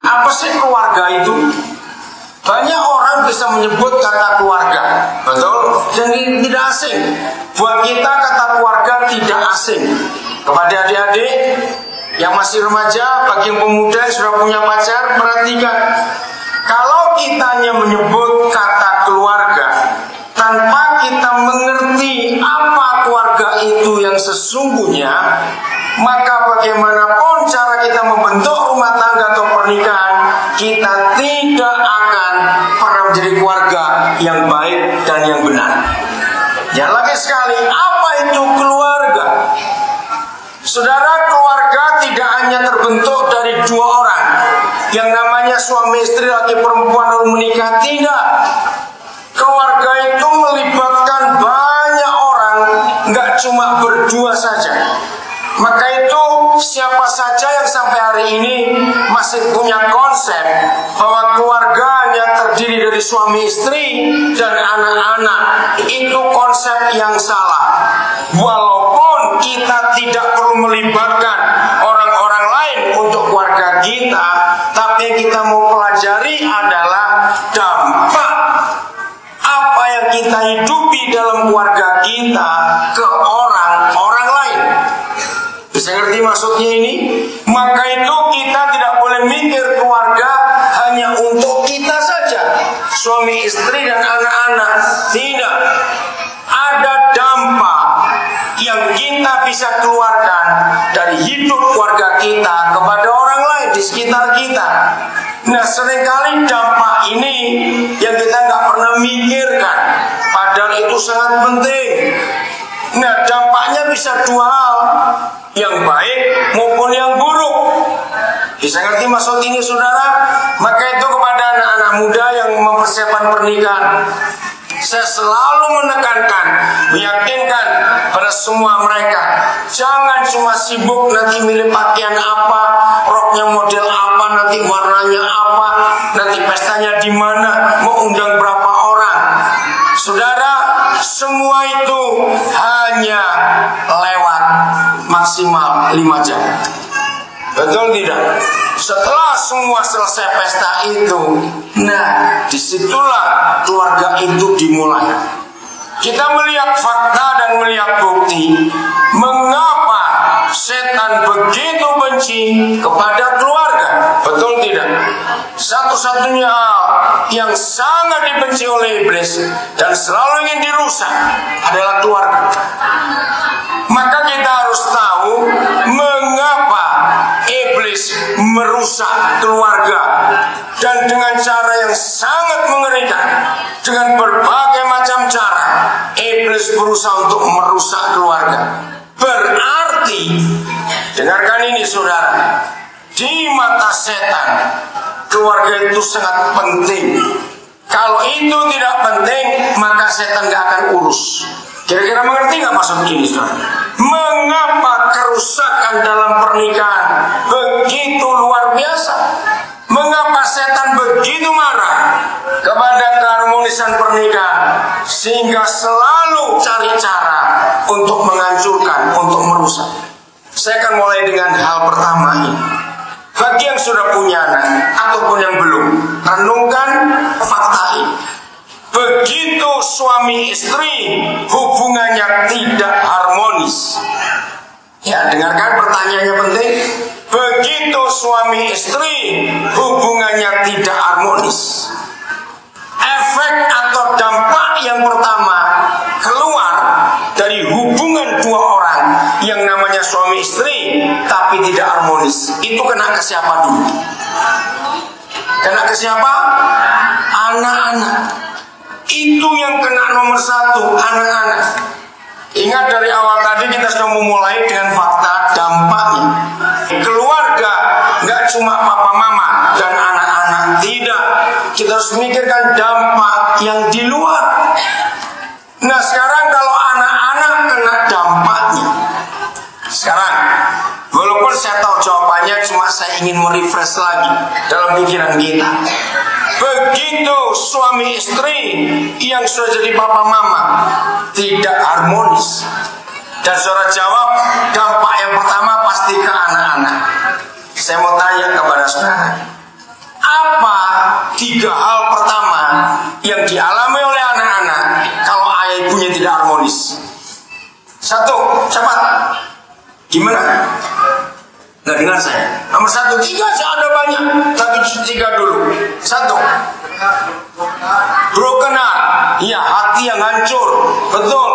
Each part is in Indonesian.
Apa sih keluarga itu? Banyak orang bisa menyebut kata keluarga, betul? Dan tidak asing. Buat kita kata keluarga tidak asing. Kepada adik-adik yang masih remaja, bagi yang pemuda yang sudah punya pacar, perhatikan. Kalau kita hanya menyebut kata keluarga tanpa kita mengerti apa keluarga itu yang sesungguhnya, maka bagaimanapun cara kita membentuk rumah tangga atau pernikahan, kita tidak akan pernah menjadi keluarga yang baik dan yang benar. Ya, lagi sekali, apa itu keluarga? Saudara, keluarga tidak hanya terbentuk dari dua orang yang namanya suami istri, laki perempuan lalu menikah. Tidak. Keluarga itu melibatkan banyak orang, nggak cuma berdua saja. Maka itu siapa saja yang sampai hari ini masih punya konsep bahwa keluarga hanya terdiri dari suami istri dan anak-anak, itu konsep yang salah. Walaupun kita tidak perlu melibatkan orang-orang lain untuk keluarga kita, tapi yang kita mau pelajari adalah dampak apa yang kita hidupi dalam keluarga kita ke orang-orang lain. Bisa ngerti maksudnya ini? Maka itu kita tidak boleh mikir keluarga hanya untuk kita saja, suami istri dan anak-anak. Tidak. Ada dampak yang kita bisa keluarkan dari hidup keluarga kita kepada orang lain di sekitar kita. Nah, seringkali dampak ini yang kita nggak pernah mikirkan, padahal itu sangat penting. Nah, dampaknya bisa dua hal, yang baik maupun yang buruk. Bisa ngerti maksud ini, saudara? Maka itu kepada anak-anak muda yang mempersiapkan pernikahan, saya selalu menekankan, meyakinkan pada semua mereka, jangan cuma sibuk nanti milih pakaian apa, roknya model apa, nanti warnanya apa, nanti pestanya di mana, mau undang berapa orang. Saudara, semua itu hanya lewat maksimal 5 jam. Betul tidak? Setelah semua selesai pesta itu, nah disitulah keluarga itu dimulai. Kita melihat fakta dan melihat bukti mengapa setan begitu benci kepada keluarga. Betul tidak? Satu-satunya hal yang sangat dibenci oleh iblis dan selalu ingin dirusak adalah keluarga. Maka kita harus tahu mengapa iblis merusak keluarga, dan dengan cara yang sangat mengerikan, dengan berbagai macam cara iblis berusaha untuk merusak keluarga. Berarti, dengarkan ini saudara, di mata setan keluarga itu sangat penting. Kalau itu tidak penting, maka setan gak akan urus. Kira-kira mengerti gak maksud ini, saudara? Mengapa kerusakan dalam pernikahan begitu luar biasa? Mengapa setan begitu marah kepada keharmonisan pernikahan, sehingga selalu cari cara untuk menghancurkan, untuk merusak? Saya akan mulai dengan hal pertama ini. Bagi yang sudah punya anak ataupun yang belum, renungkan fakta ini. Begitu suami istri hubungannya tidak harmonis. Ya, dengarkan pertanyaannya penting. Begitu suami istri hubungannya tidak harmonis, efek atau dampak yang pertama keluar dari hubungan dua orang yang namanya suami istri tapi tidak harmonis, itu kena ke siapa dulu? Kena ke siapa? Anak-anak. Itu yang kena nomor satu, anak-anak. Ingat dari awal tadi kita sudah memulai dengan fakta dampaknya. Keluarga nggak cuma papa mama dan anak-anak, tidak. Kita harus memikirkan dampak yang di luar. Nah, sekarang kalau anak-anak kena dampaknya, sekarang walaupun saya tahu jawabannya, cuma saya ingin merefresh lagi dalam pikiran kita. Begitu suami istri yang sudah jadi papa mama tidak harmonis, dan saudara jawab dampak yang pertama pasti ke anak-anak. Saya mau tanya kepada saudara, Apa 3 hal pertama yang dialami oleh anak-anak kalau ayah ibunya tidak harmonis? 1, cepat. Gimana? Nggak dengar saya. Nomor 1, 3 aja ada banyak. 3 dulu. 1, broken heart. Iya, hati yang hancur. Betul.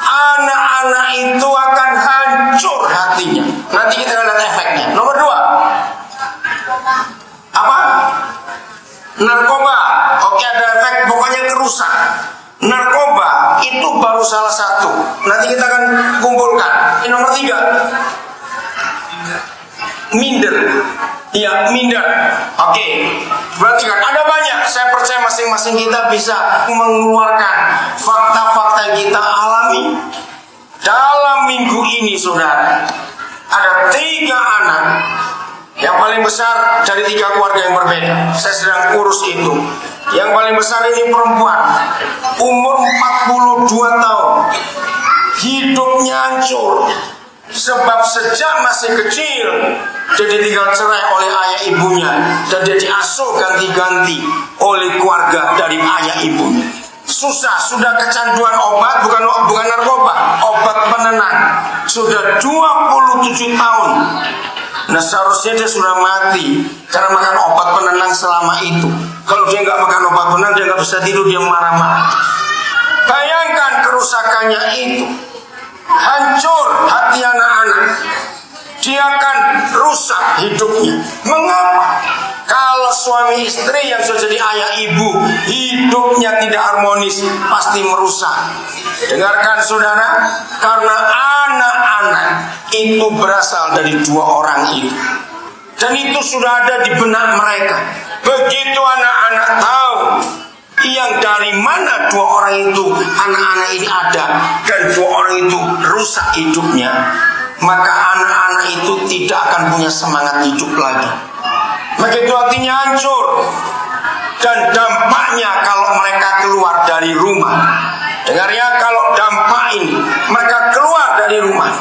Anak-anak itu akan hancur hatinya. Nanti kita lihat efeknya. Nomor 2, apa? Narkoba. Oke, ada efek, pokoknya kerusak. Narkoba itu baru salah satu. Nanti kita akan kumpulkan. Ini nomor 3, minder. Iya, minder. Oke, berarti kan ada banyak. Saya percaya masing-masing kita bisa mengeluarkan fakta-fakta yang kita alami dalam minggu ini, saudara. Ada 3 anak yang paling besar dari 3 keluarga yang berbeda. Saya sedang urus itu. Yang paling besar ini perempuan, umur 42 tahun. Hidupnya hancur. Sebab sejak masih kecil dia ditinggal cerai oleh ayah ibunya, dan dia diasuh ganti-ganti oleh keluarga dari ayah ibunya. Susah, sudah kecanduan obat, bukan narkoba, obat penenang. Sudah 27 tahun. Nah, seharusnya dia sudah mati karena makan obat penenang selama itu. Kalau dia nggak makan obat penenang, dia nggak bisa tidur, dia marah-marah. Bayangkan kerusakannya itu. Hancur hati anak-anak. Dia akan rusak hidupnya. Mengapa? Kalau suami istri yang sudah jadi ayah ibu hidupnya tidak harmonis, pasti merusak. Dengarkan saudara, karena anak-anak itu berasal dari 2 orang itu. Dan itu sudah ada di benak mereka. Begitu anak-anak tahu yang dari mana 2 orang itu, anak-anak ini ada, dan 2 orang itu rusak hidupnya, maka anak-anak itu tidak akan punya semangat hidup lagi. Maka itu hatinya hancur. Dan dampaknya kalau mereka keluar dari rumah, dengar ya, kalau dampak ini mereka keluar dari rumah,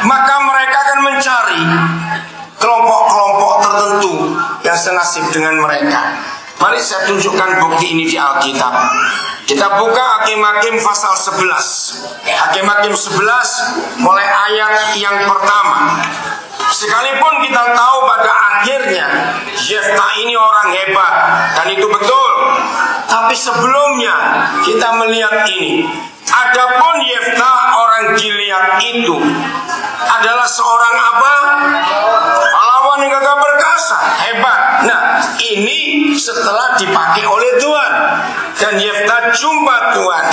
maka mereka akan mencari kelompok-kelompok tertentu yang senasib dengan mereka. Mari saya tunjukkan bukti ini di Alkitab. Kita buka Hakim-Hakim pasal 11. Hakim-Hakim 11 mulai ayat yang pertama. Sekalipun kita tahu pada akhirnya Yeftah ini orang hebat, dan itu betul, tapi sebelumnya kita melihat ini. Adapun Yeftah orang Gilead itu adalah seorang apa? Pahlawan yang gagah perkasa, hebat. Nah, ini setelah dipakai oleh Tuhan, dan Yeftah jumpa Tuhan.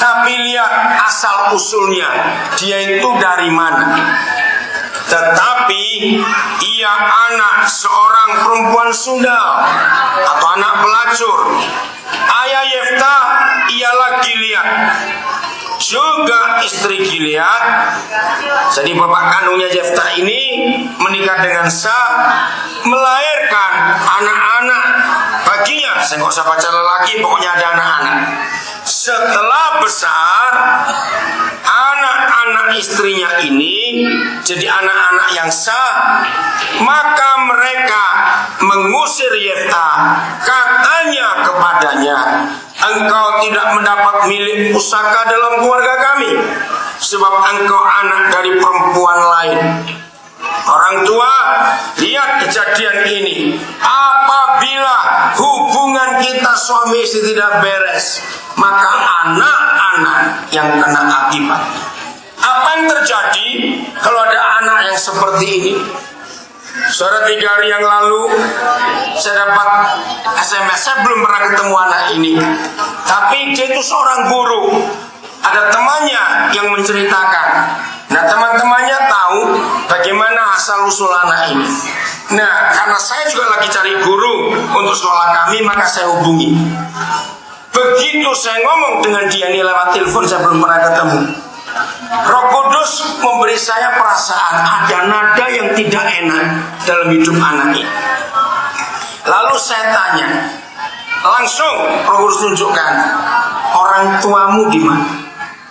Tapi lihat asal usulnya, dia itu dari mana? Tetapi ia anak seorang perempuan sundal atau anak pelacur. Ayah Yeftah ialah Gilead, juga istri Gilead. Jadi bapak kandungnya Yeftah ini menikah dengan Sah, melahirkan anak-anak baginya. Saya nggak usah baca lelaki, pokoknya ada anak-anak. Setelah besar, anak-anak istrinya ini jadi anak-anak yang sah, maka mereka mengusir Yeftah. Katanya kepadanya, engkau tidak mendapat milik pusaka dalam keluarga kami, sebab engkau anak dari perempuan lain. Orang tua, lihat kejadian ini. Apabila hubungan kita suami istri tidak beres, maka anak-anak yang kena akibat. Apa yang terjadi kalau ada anak yang seperti ini? Saudara, 3 hari yang lalu saya dapat SMS. Saya belum pernah ketemu anak ini, tapi dia itu seorang guru. Ada temannya yang menceritakan. Nah, teman-temannya tahu bagaimana asal-usul anak ini. Nah, karena saya juga lagi cari guru untuk sekolah kami, maka saya hubungi. Begitu saya ngomong dengan dia ini lewat telepon, saya belum pernah ketemu. Roh Kudus memberi saya perasaan ada nada yang tidak enak dalam hidup anak ini. Lalu saya tanya, langsung Roh Kudus tunjukkan, orang tuamu di mana?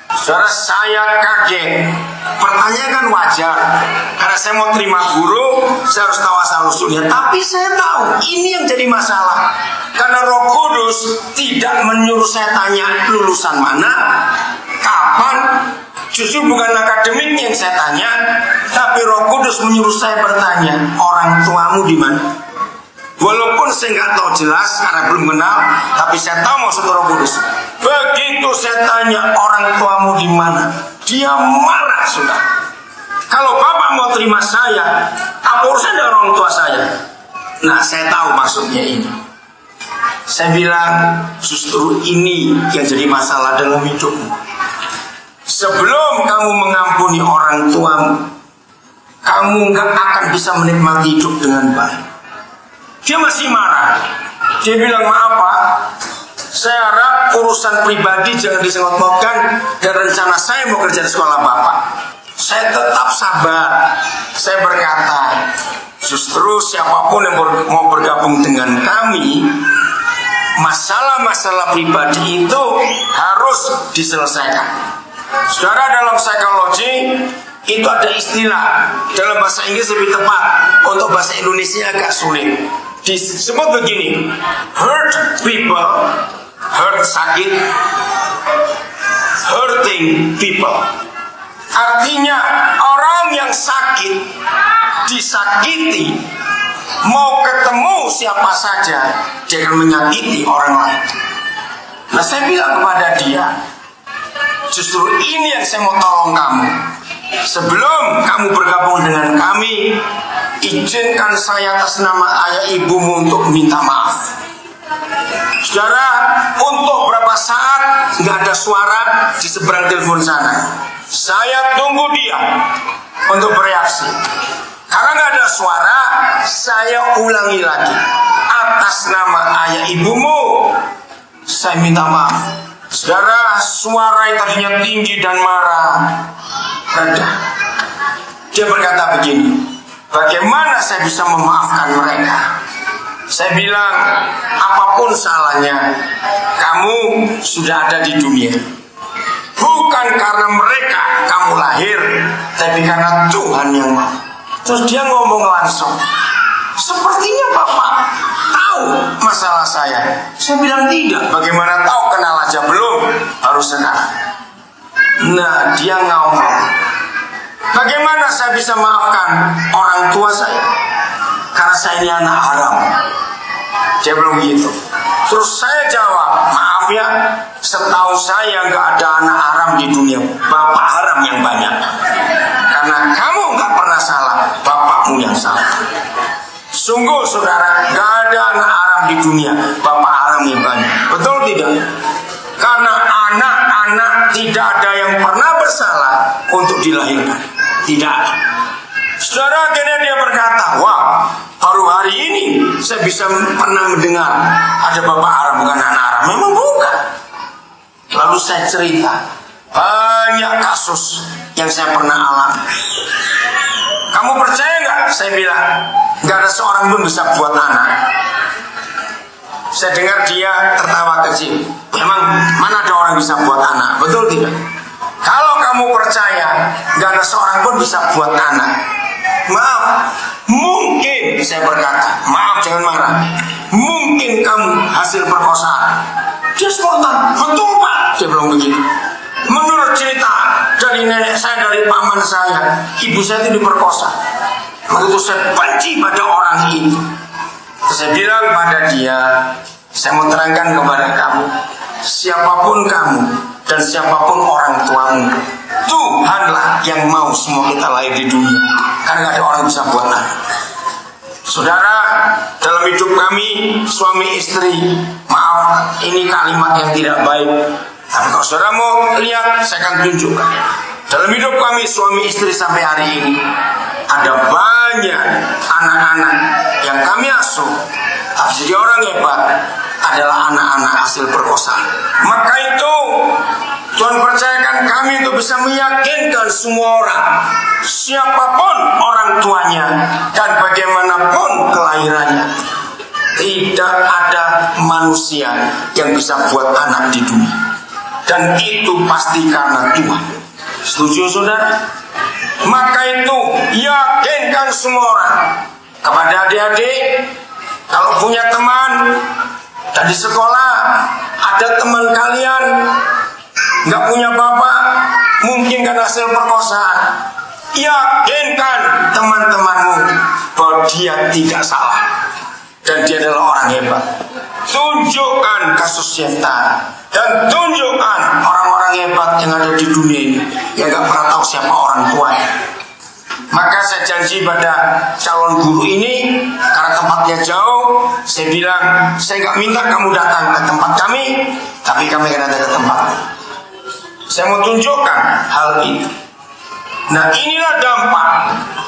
Saudara, saya kaget. pertanyaan kan wajar, karena saya mau terima guru, saya harus tahu asal usulnya. Tapi saya tahu ini yang jadi masalah, karena Roh Kudus tidak menyuruh saya tanya lulusan mana, kapan. Justru bukan akademik yang saya tanya, tapi Roh Kudus menyuruh saya bertanya, orang tuamu di mana? Walaupun saya nggak tahu jelas karena belum kenal, tapi saya tahu maksud Roh Kudus. Begitu saya tanya orang tuamu di mana, dia marah sudah. Kalau bapak mau terima saya, apa urusan dengan orang tua saya? Nah, saya tahu maksudnya ini. Saya bilang justru ini yang jadi masalah dalam hidupmu. Sebelum kamu mengampuni orang tuamu, kamu nggak akan bisa menikmati hidup dengan baik. Dia masih marah. Dia bilang, maaf Pak, saya harap urusan pribadi jangan disengotkan dan rencana saya mau kerja di sekolah Bapak. Saya tetap sabar. Saya berkata, justru siapapun yang mau bergabung dengan kami, masalah-masalah pribadi itu harus diselesaikan. Saudara, dalam psikologi itu ada istilah, dalam bahasa Inggris lebih tepat, untuk bahasa Indonesia agak sulit. Disebut begini, hurt people, hurt sakit, hurting people. Artinya orang yang sakit, disakiti, mau ketemu siapa saja, dia akan menyakiti orang lain. Nah, saya bilang kepada dia, justru ini yang saya mau tolong kamu. Sebelum kamu bergabung dengan kami, izinkan saya atas nama ayah ibumu untuk minta maaf. Saudara, untuk berapa saat nggak ada suara di seberang telepon sana. Saya tunggu dia untuk bereaksi. Karena nggak ada suara, saya ulangi lagi. Atas nama ayah ibumu, saya minta maaf. Saudara, suara yang tadinya tinggi dan marah reda. Dia berkata begini, bagaimana saya bisa memaafkan mereka? Saya bilang, apapun salahnya, kamu sudah ada di dunia. Bukan karena mereka kamu lahir, tapi karena Tuhan yang mau. Terus dia ngomong langsung, sepertinya Bapak tahu masalah saya. Saya bilang tidak, bagaimana tahu, kenal aja belum, harus sekarang. Nah, dia ngomong, bagaimana saya bisa maafkan orang tua saya? Karena saya ini anak haram. Dia belum begitu. Terus saya jawab, maaf ya, setahu saya nggak ada anak haram di dunia, bapak haram yang banyak. Karena kamu nggak pernah salah, bapakmu yang salah. Sungguh saudara, nggak ada anak haram di dunia, bapak haram yang banyak. Betul tidak? Karena anak-anak tidak ada yang pernah bersalah untuk dilahirkan. Tidak ada. Saudara, akhirnya dia berkata, wah, baru hari ini saya bisa pernah mendengar ada bapak haram bukan anak haram. Memang bukan. Lalu saya cerita banyak kasus yang saya pernah alami. Kamu percaya nggak? Saya bilang, nggak ada seorang pun bisa buat anak. Saya dengar dia tertawa kecil. Memang mana ada orang bisa buat anak? Betul tidak? Kalau kamu percaya nggak ada seorang pun bisa buat anak, maaf, mungkin saya berkata, maaf jangan marah, mungkin kamu hasil perkosaan. Dia spontan, betul Pak, dia bilang begitu. Menurut cerita dari nenek saya, dari paman saya, ibu saya itu diperkosa. Begitu saya benci pada orang itu. Saya bilang pada dia, saya mau terangkan kepada kamu, siapapun kamu dan siapapun orang tuamu, Tuhanlah yang mau semua kita lahir di dunia. Karena gak ada orang yang bisa buat anak. Saudara, dalam hidup kami, suami istri, maaf, ini kalimat yang tidak baik. Tapi kalau saudara mau lihat, saya akan tunjukkan. Dalam hidup kami, suami istri sampai hari ini, ada banyak anak-anak yang kami asuh. Tapi jadi orang hebat adalah anak-anak hasil perkosaan. Maka itu Tuhan percayakan kami untuk bisa meyakinkan semua orang, siapapun orang tuanya dan bagaimanapun kelahirannya, tidak ada manusia yang bisa buat anak di dunia. Dan itu pasti karena Tuhan. Setuju saudara? Maka itu yakinkan semua orang. Kepada adik-adik, kalau punya teman dan di sekolah ada teman kalian nggak punya bapak, mungkin karena hasil perkosaan, yakinkan teman-temanmu bahwa dia tidak salah dan dia adalah orang hebat. Tunjukkan kasus Yefta dan tunjukkan orang-orang hebat yang ada di dunia ini yang nggak pernah tahu siapa orang tuanya. Maka saya janji pada calon guru ini, karena tempatnya jauh, saya bilang, saya nggak minta kamu datang ke tempat kami, tapi kami akan datang ke tempat. Saya mau tunjukkan hal itu. Nah, inilah dampak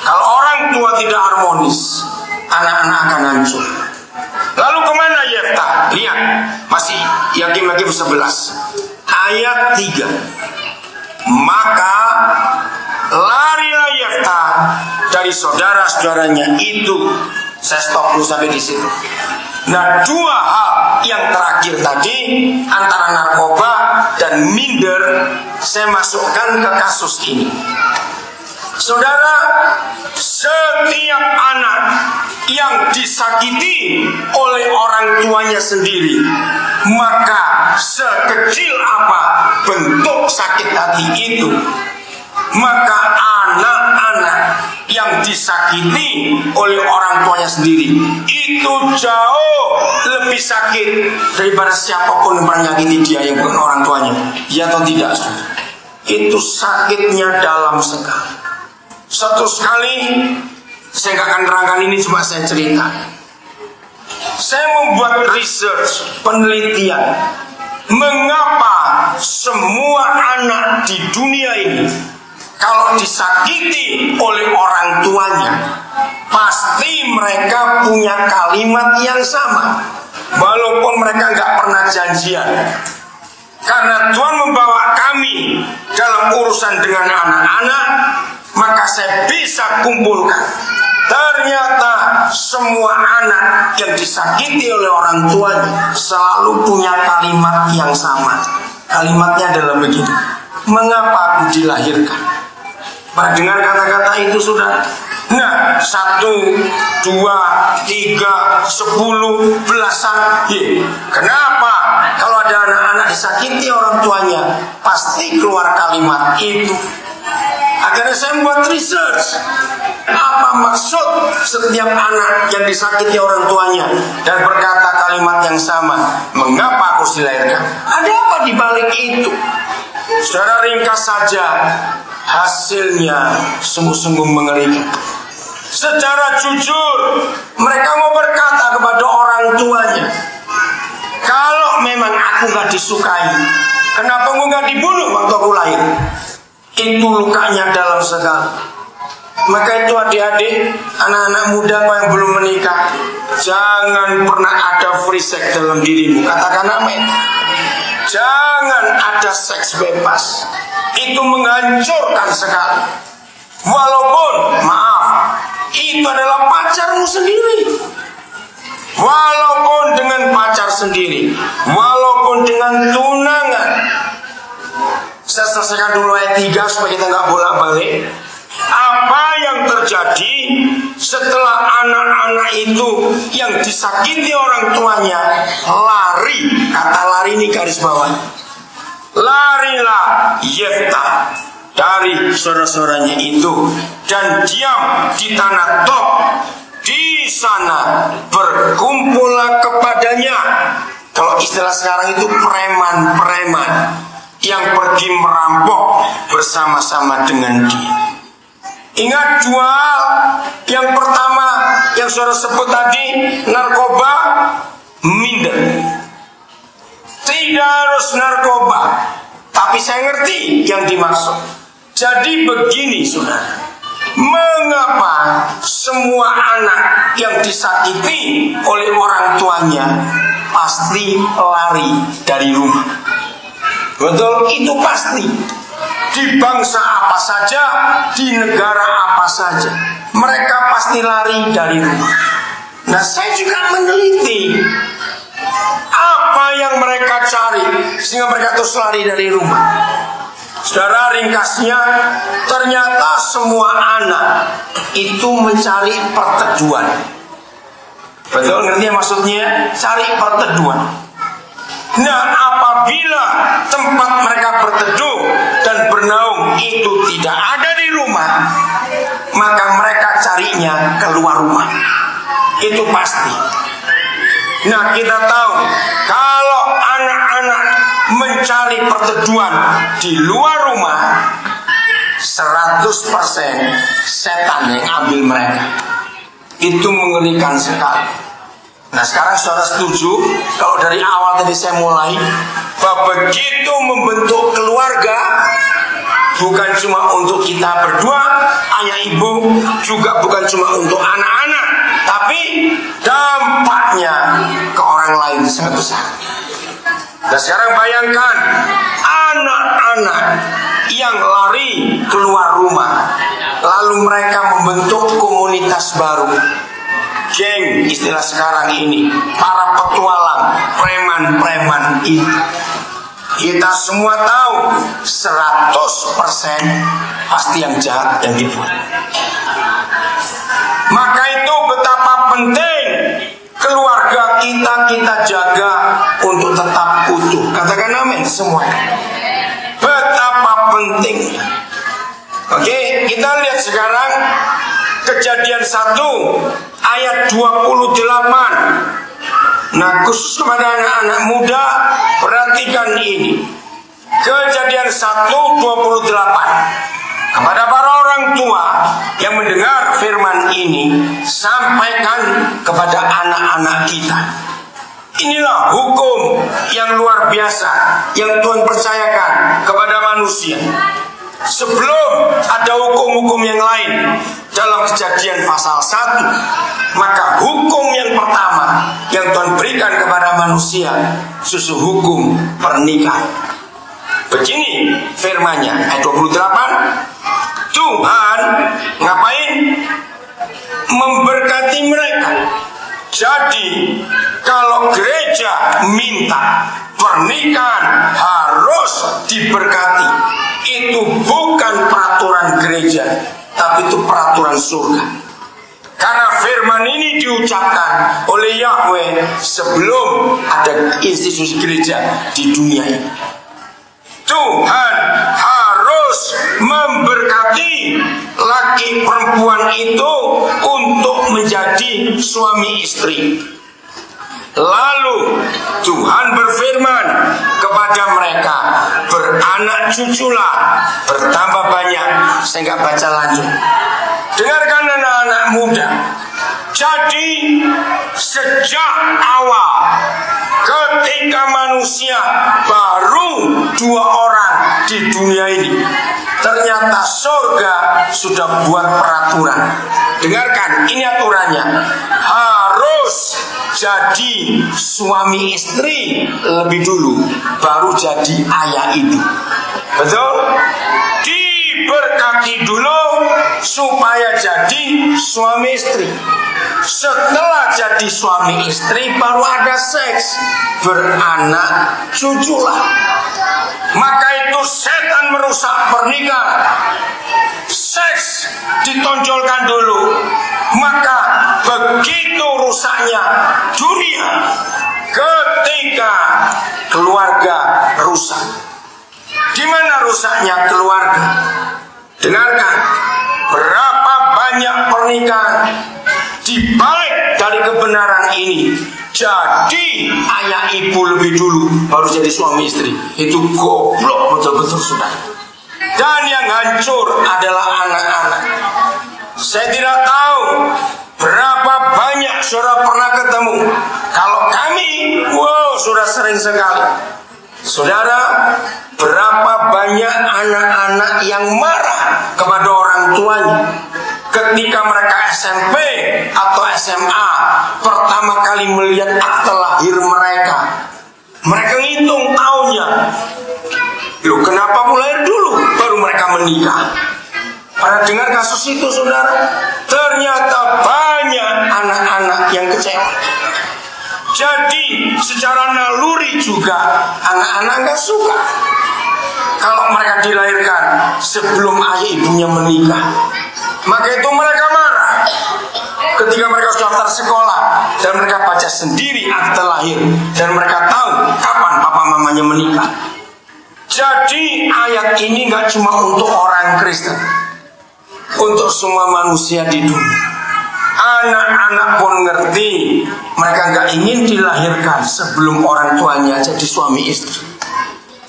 kalau orang tua tidak harmonis, anak-anak akan hancur. Lalu kemana Yefta? Lihat, masih Yakim-Yakim 11 ayat 3. Maka larilah Yefta dari saudara-saudaranya itu. Saya stop dulu sampai di situ. Nah, dua hal yang terakhir tadi antara narkoba dan minder, saya masukkan ke kasus ini. Saudara, setiap anak yang disakiti oleh orang tuanya sendiri, maka sekecil apa bentuk sakit hati itu, maka anak-anak yang disakiti oleh orang tuanya sendiri itu jauh lebih sakit daripada siapapun yang menyakiti dia yang bukan orang tuanya. Ya atau tidak? Itu sakitnya dalam sekali. Satu sekali, saya gak akan terangkan ini, cuma saya cerita. Saya membuat research, penelitian, mengapa semua anak di dunia ini kalau disakiti oleh orang tuanya, pasti mereka punya kalimat yang sama, walaupun mereka gak pernah janjian. Karena Tuhan membawa kami dalam urusan dengan anak-anak, maka saya bisa kumpulkan. Ternyata semua anak yang disakiti oleh orang tuanya selalu punya kalimat yang sama. Kalimatnya adalah begini: mengapa aku dilahirkan? Pernah dengar kata-kata itu, sudah? Nah, 1, 2, 3, 10, belasan. Kenapa? Kalau ada anak-anak disakiti orang tuanya, pasti keluar kalimat itu. Akhirnya saya membuat research, apa maksud setiap anak yang disakiti orang tuanya dan berkata kalimat yang sama, mengapa aku dilahirkan? Ada apa di balik itu? Secara ringkas saja, hasilnya sungguh-sungguh mengerikan. Secara jujur, mereka mau berkata kepada orang tuanya, kalau memang aku gak disukai, kenapa aku gak dibunuh waktu aku lahir? Itu lukanya dalam sekali. Maka itu adik-adik, anak-anak muda yang belum menikah, jangan pernah ada free sex dalam dirimu. Katakan amin. Jangan ada seks bebas. Itu menghancurkan sekali. Walaupun, maaf, itu adalah pacarmu sendiri. Walaupun dengan pacar sendiri, walaupun dengan tunangan. Saya selesaikan dulu ayat 3 supaya kita nggak bolak-balik. Apa yang terjadi setelah anak-anak itu yang disakiti orang tuanya lari? Kata lari ini garis bawah. Larilah Yefta dari saudara-saudaranya itu dan diam di tanah Tob. Di sana berkumpullah kepadanya. Kalau istilah sekarang itu preman-preman yang pergi merampok bersama-sama dengan dia. Ingat dua hal. Yang pertama yang saudara sebut tadi, narkoba, minder. Tidak harus narkoba, tapi saya ngerti yang dimaksud. Jadi begini saudara, mengapa semua anak yang disakiti oleh orang tuanya pasti lari dari rumah? Betul, itu pasti. Di bangsa apa saja, di negara apa saja, mereka pasti lari dari rumah. Nah, saya juga meneliti apa yang mereka cari sehingga mereka terus lari dari rumah. Saudara, ringkasnya, ternyata semua anak itu mencari perteduhan. Betul, ngerti ya maksudnya? Cari perteduhan. Nah, apabila tempat mereka berteduh dan bernaung itu tidak ada di rumah, maka mereka carinya keluar rumah. Itu pasti. Nah, kita tahu kalau anak-anak mencari perteduhan di luar rumah, 100% setan yang ambil mereka. Itu mengerikan sekali. Nah, sekarang saudara setuju kalau dari awal tadi saya mulai bahwa begitu membentuk keluarga bukan cuma untuk kita berdua, ayah ibu, juga bukan cuma untuk anak-anak, tapi dampaknya ke orang lain sangat besar. Nah, sekarang bayangkan anak-anak yang lari keluar rumah, lalu mereka membentuk komunitas baru. Geng, istilah sekarang ini, para petualang, preman-preman ini. Kita semua tahu 100% pasti yang jahat yang dibuat. Maka itu betapa penting keluarga kita jaga untuk tetap utuh. Katakan amin semua. Betapa penting. Oke, kita lihat sekarang Kejadian 1 ayat 28. Nah, khusus kepada anak-anak muda, perhatikan ini. Kejadian 1:28. Kepada para orang tua yang mendengar firman ini, sampaikan kepada anak-anak kita. Inilah hukum yang luar biasa yang Tuhan percayakan kepada manusia. Sebelum ada hukum-hukum yang lain dalam Kejadian pasal 1, maka hukum yang pertama yang Tuhan berikan kepada manusia, susu hukum pernikahan. Begini firman-Nya ayat 28. Tuhan ngapain? Memberkati mereka. Jadi kalau gereja minta pernikahan harus diberkati, itu bukan peraturan gereja, tapi itu peraturan surga. Karena firman ini diucapkan oleh Yahweh sebelum ada institusi gereja di dunia ini. Tuhan harus memberkati laki perempuan itu untuk menjadi suami istri. Lalu Tuhan berfirman kepada mereka, beranak cuculah, bertambah banyak. Saya nggak baca lanjut. Dengarkan anak-anak muda. Jadi sejak awal ketika manusia baru 2 orang di dunia ini, ternyata surga sudah buat peraturan. Dengarkan, ini aturannya. Harus jadi suami istri lebih dulu, baru jadi ayah ibu. Betul? Diberkati dulu supaya jadi suami istri. Setelah jadi suami istri baru ada seks, beranak cuculah. Maka itu setan merusak pernikahan. Seks ditonjolkan dulu, maka begitu rusaknya dunia ketika keluarga rusak. Di mana rusaknya keluarga? Dengarkan, berapa banyak pernikahan dibalik dari kebenaran ini. Jadi ayah ibu lebih dulu baru jadi suami istri. Itu goblok betul-betul sudah. Dan yang hancur adalah anak-anak. Saya tidak tahu berapa banyak saudara pernah ketemu. Kalau kami, wow, sudah sering sekali. Saudara, berapa banyak anak-anak yang marah kepada orang tuanya ketika mereka SMP atau SMA pertama kali melihat akte lahir mereka. Mereka ngitung tahunnya. Loh, kenapa mulai dulu baru mereka menikah? Pernah dengar kasus itu, saudara? Ternyata banyak anak-anak yang kecewa. Jadi secara naluri juga anak-anak gak suka. kalau mereka dilahirkan sebelum ayah ibunya menikah. Maka itu mereka marah ketika mereka sudah daftar sekolah dan mereka baca sendiri akte lahir dan mereka tahu kapan papa mamanya menikah. Jadi ayat ini gak cuma untuk orang Kristen, untuk semua manusia di dunia. Anak-anak pun ngerti, mereka gak ingin dilahirkan sebelum orang tuanya jadi suami istri.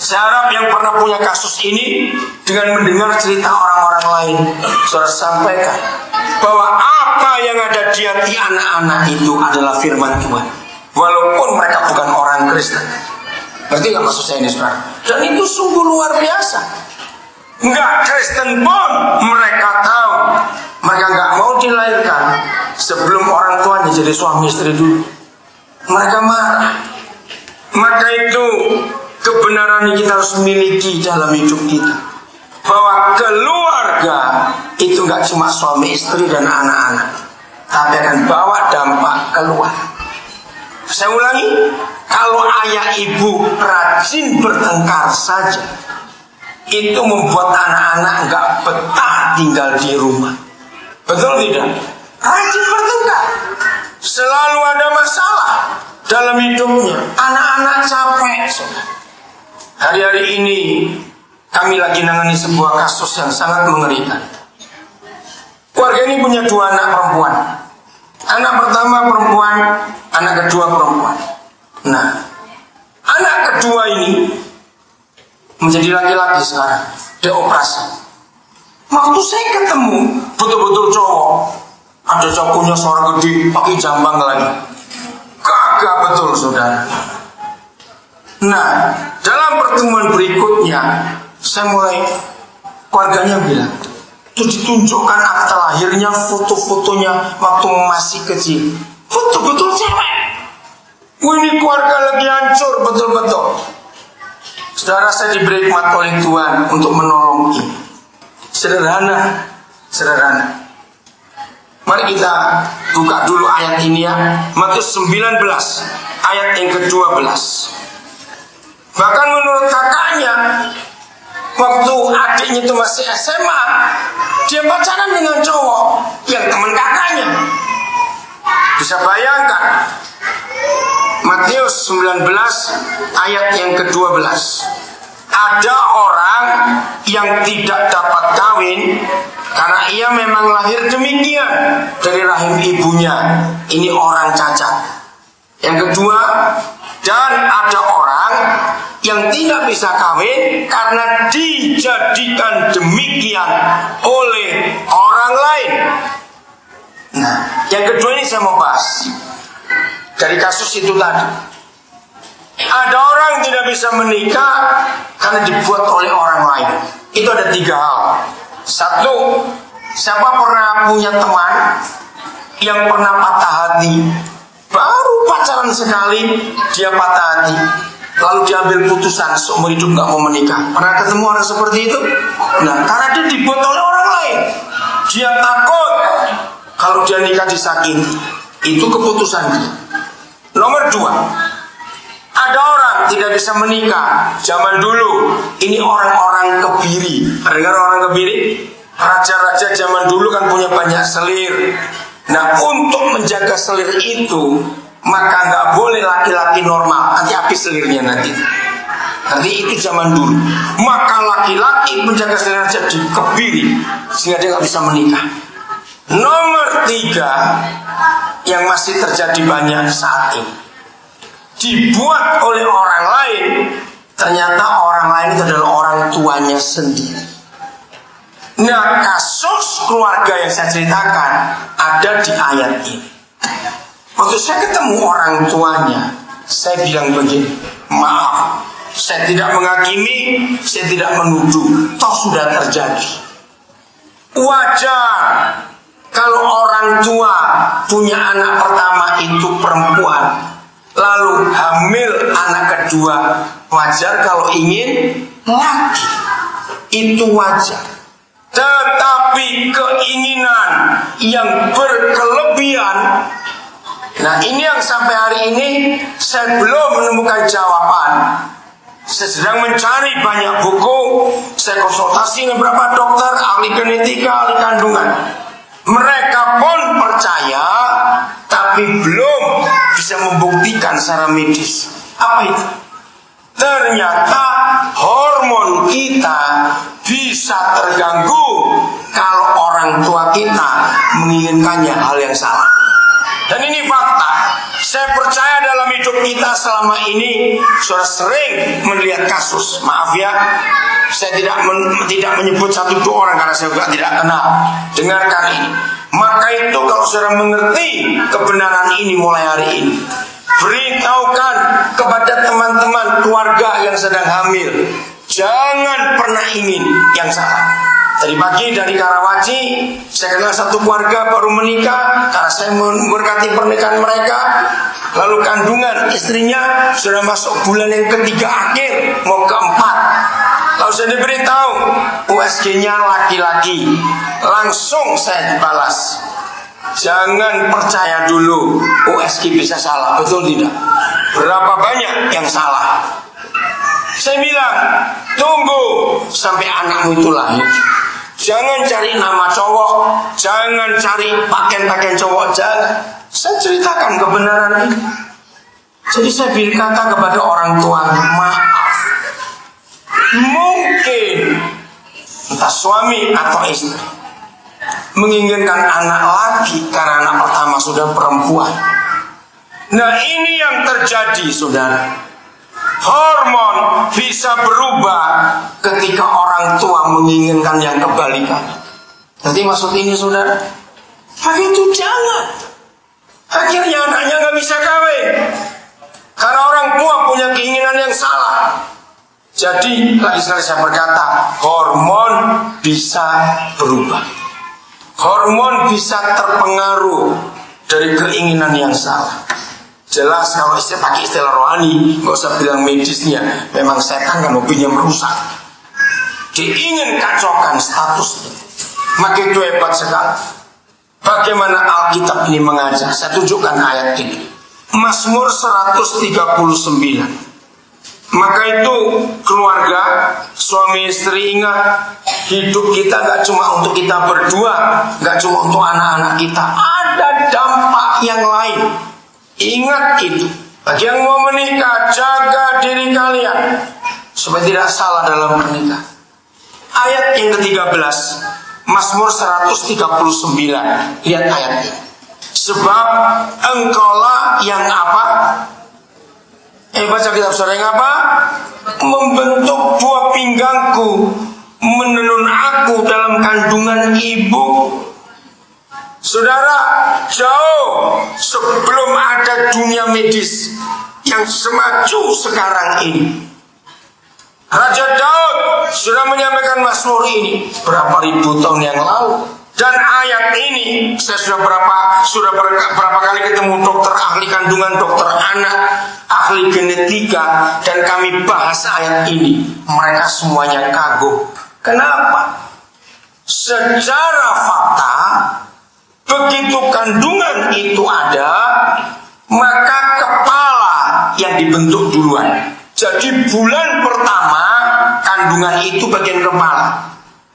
Saya harap yang pernah punya kasus ini dengan mendengar cerita orang-orang lain, saudara sampaikan bahwa apa yang ada di hati anak-anak itu adalah firman Tuhan, walaupun mereka bukan orang Kristen. Berarti gak maksud saya ini, saudara? Dan itu sungguh luar biasa. Nggak Kristen pun mereka tahu, mereka nggak mau dilahirkan sebelum orang tuanya jadi suami istri dulu. Mereka marah. Maka itu kebenaran yang kita harus miliki dalam hidup kita, bahwa keluarga itu nggak cuma suami istri dan anak-anak, tapi akan bawa dampak keluar. Saya ulangi, kalau ayah ibu rajin bertengkar saja, itu membuat anak-anak nggak betah tinggal di rumah. Betul tidak? Rajin bertengkar, selalu ada masalah dalam hidupnya. Anak-anak capek. Hari-hari ini kami lagi nangani sebuah kasus yang sangat mengerikan. Keluarga ini punya 2 anak perempuan. Anak pertama perempuan, anak kedua perempuan. Nah, anak kedua ini menjadi laki-laki sekarang, dia operasi. Waktu saya ketemu, betul-betul cowok. Ada cowok punya suara gede, pakai jambang lagi. Kagak betul, saudara. Nah, dalam pertemuan berikutnya, saya mulai, keluarganya bilang, itu ditunjukkan akta lahirnya, foto-fotonya waktu masih kecil. Betul-betul cewek. Ini keluarga lagi hancur, betul-betul. Saudara, saya diberi hikmat oleh Tuhan untuk menolong ini. Sederhana. Mari kita buka dulu ayat ini ya. Matius 19 ayat yang ke-12. Bahkan menurut kakaknya, waktu adiknya itu masih SMA, dia pacaran dengan cowok yang teman kakaknya. Bisa bayangkan, Matius 19 ayat yang ke-12. Ada orang yang tidak dapat kawin karena ia memang lahir demikian dari rahim ibunya. Ini orang cacat. Yang kedua, dan ada orang yang tidak bisa kawin karena dijadikan demikian oleh orang lain. Nah, yang kedua ini saya mau bahas dari kasus itu tadi. Ada orang tidak bisa menikah karena dibuat oleh orang lain. Itu ada 3 hal. 1, siapa pernah punya teman yang pernah patah hati? Baru pacaran sekali dia patah hati, lalu diambil putusan seumur hidup gak mau menikah. Pernah ketemu orang seperti itu? Nah, karena dia dibuat oleh orang lain. Dia takut kalau dia nikah disakiti. Itu keputusan dia. Nomor 2, ada orang tidak bisa menikah zaman dulu. Ini orang-orang kebiri. Dengar orang kebiri? Raja-raja zaman dulu kan punya banyak selir. Nah, untuk menjaga selir itu, maka nggak boleh laki-laki normal. Nanti habis selirnya nanti. Itu zaman dulu. Maka laki-laki menjaga selir jadi kebiri, sehingga dia nggak bisa menikah. Nomor 3 yang masih terjadi banyak saat ini, dibuat oleh orang lain. Ternyata orang lain itu adalah orang tuanya sendiri. Nah, kasus keluarga yang saya ceritakan ada di ayat ini. Waktu saya ketemu orang tuanya, saya bilang begini, maaf, saya tidak menghakimi, saya tidak menuduh, toh sudah terjadi. Wajar kalau orang tua punya anak pertama itu perempuan, lalu hamil anak kedua, wajar kalau ingin laki, itu wajar. Tetapi keinginan yang berkelebihan, nah ini yang sampai hari ini saya belum menemukan jawaban. Saya sedang mencari banyak buku. Saya konsultasi dengan beberapa dokter, ahli genetika, ahli kandungan. Mereka pun percaya, tapi belum bisa membuktikan secara medis. Apa itu? Ternyata hormon kita bisa terganggu kalau orang tua kita menginginkannya hal yang salah. Dan ini fakta. Saya percaya dalam hidup kita selama ini sudah sering melihat kasus. Maaf ya, saya tidak menyebut satu dua orang karena saya juga tidak kenal. Dengarkan ini. Maka itu kalau saudara mengerti kebenaran ini mulai hari ini, beritahukan kepada teman-teman keluarga yang sedang hamil, jangan pernah ingin yang salah. Tadi pagi dari Karawaci, saya kenal satu keluarga baru menikah, karena saya memberkati pernikahan mereka. Lalu kandungan istrinya sudah masuk bulan yang ketiga akhir, mau keempat. Lalu saya diberitahu USG-nya laki-laki. Langsung saya dibalas, jangan percaya dulu USG bisa salah, betul tidak? Berapa banyak yang salah? Saya bilang, tunggu sampai anakmu itu lahir. Jangan cari nama cowok, jangan cari pakaian-pakaian cowok, jangan. Saya ceritakan kebenaran ini. Jadi saya berkata kepada orang tua, maaf, mungkin entah suami atau istri menginginkan anak laki karena anak pertama sudah perempuan. Nah ini yang terjadi, saudara. Hormon bisa berubah ketika orang tua menginginkan yang kebalikan. Jadi maksud ini, saudara, maka itu jangan. Akhirnya anaknya gak bisa kawin karena orang tua punya keinginan yang salah. Jadi lagi sekali saya berkata, hormon bisa berubah. Hormon bisa terpengaruh dari keinginan yang salah. Jelas kalau pakai istilah rohani, gak usah bilang medisnya. Memang setan kan hobinya merusak. Dia ingin kacaukan statusnya. Maka itu hebat sekali. Bagaimana Alkitab ini mengajar? Saya tunjukkan ayat ini. Mazmur 139. Maka itu keluarga, suami istri, ingat, hidup kita gak cuma untuk kita berdua, gak cuma untuk anak-anak kita. Ada dampak yang lain. Ingat itu. Bagi yang mau menikah, jaga diri kalian supaya tidak salah dalam pernikahan. Ayat yang ke-13, Mazmur 139. Lihat ayat ini. Sebab engkaulah yang apa? Baca kitab saudara, yang apa? Membentuk buah pinggangku, menenun aku dalam kandungan ibu. Saudara, jauh sebelum ada dunia medis yang semaju sekarang ini, Raja Daud sudah menyampaikan mazmur ini berapa ribu tahun yang lalu. Dan ayat ini saya sudah berapa kali ketemu dokter ahli kandungan, dokter anak, ahli genetika, dan kami bahas ayat ini. Mereka semuanya kagum. Kenapa? Secara fakta, begitu kandungan itu ada, maka kepala yang dibentuk duluan. Jadi bulan pertama kandungan itu bagian kepala.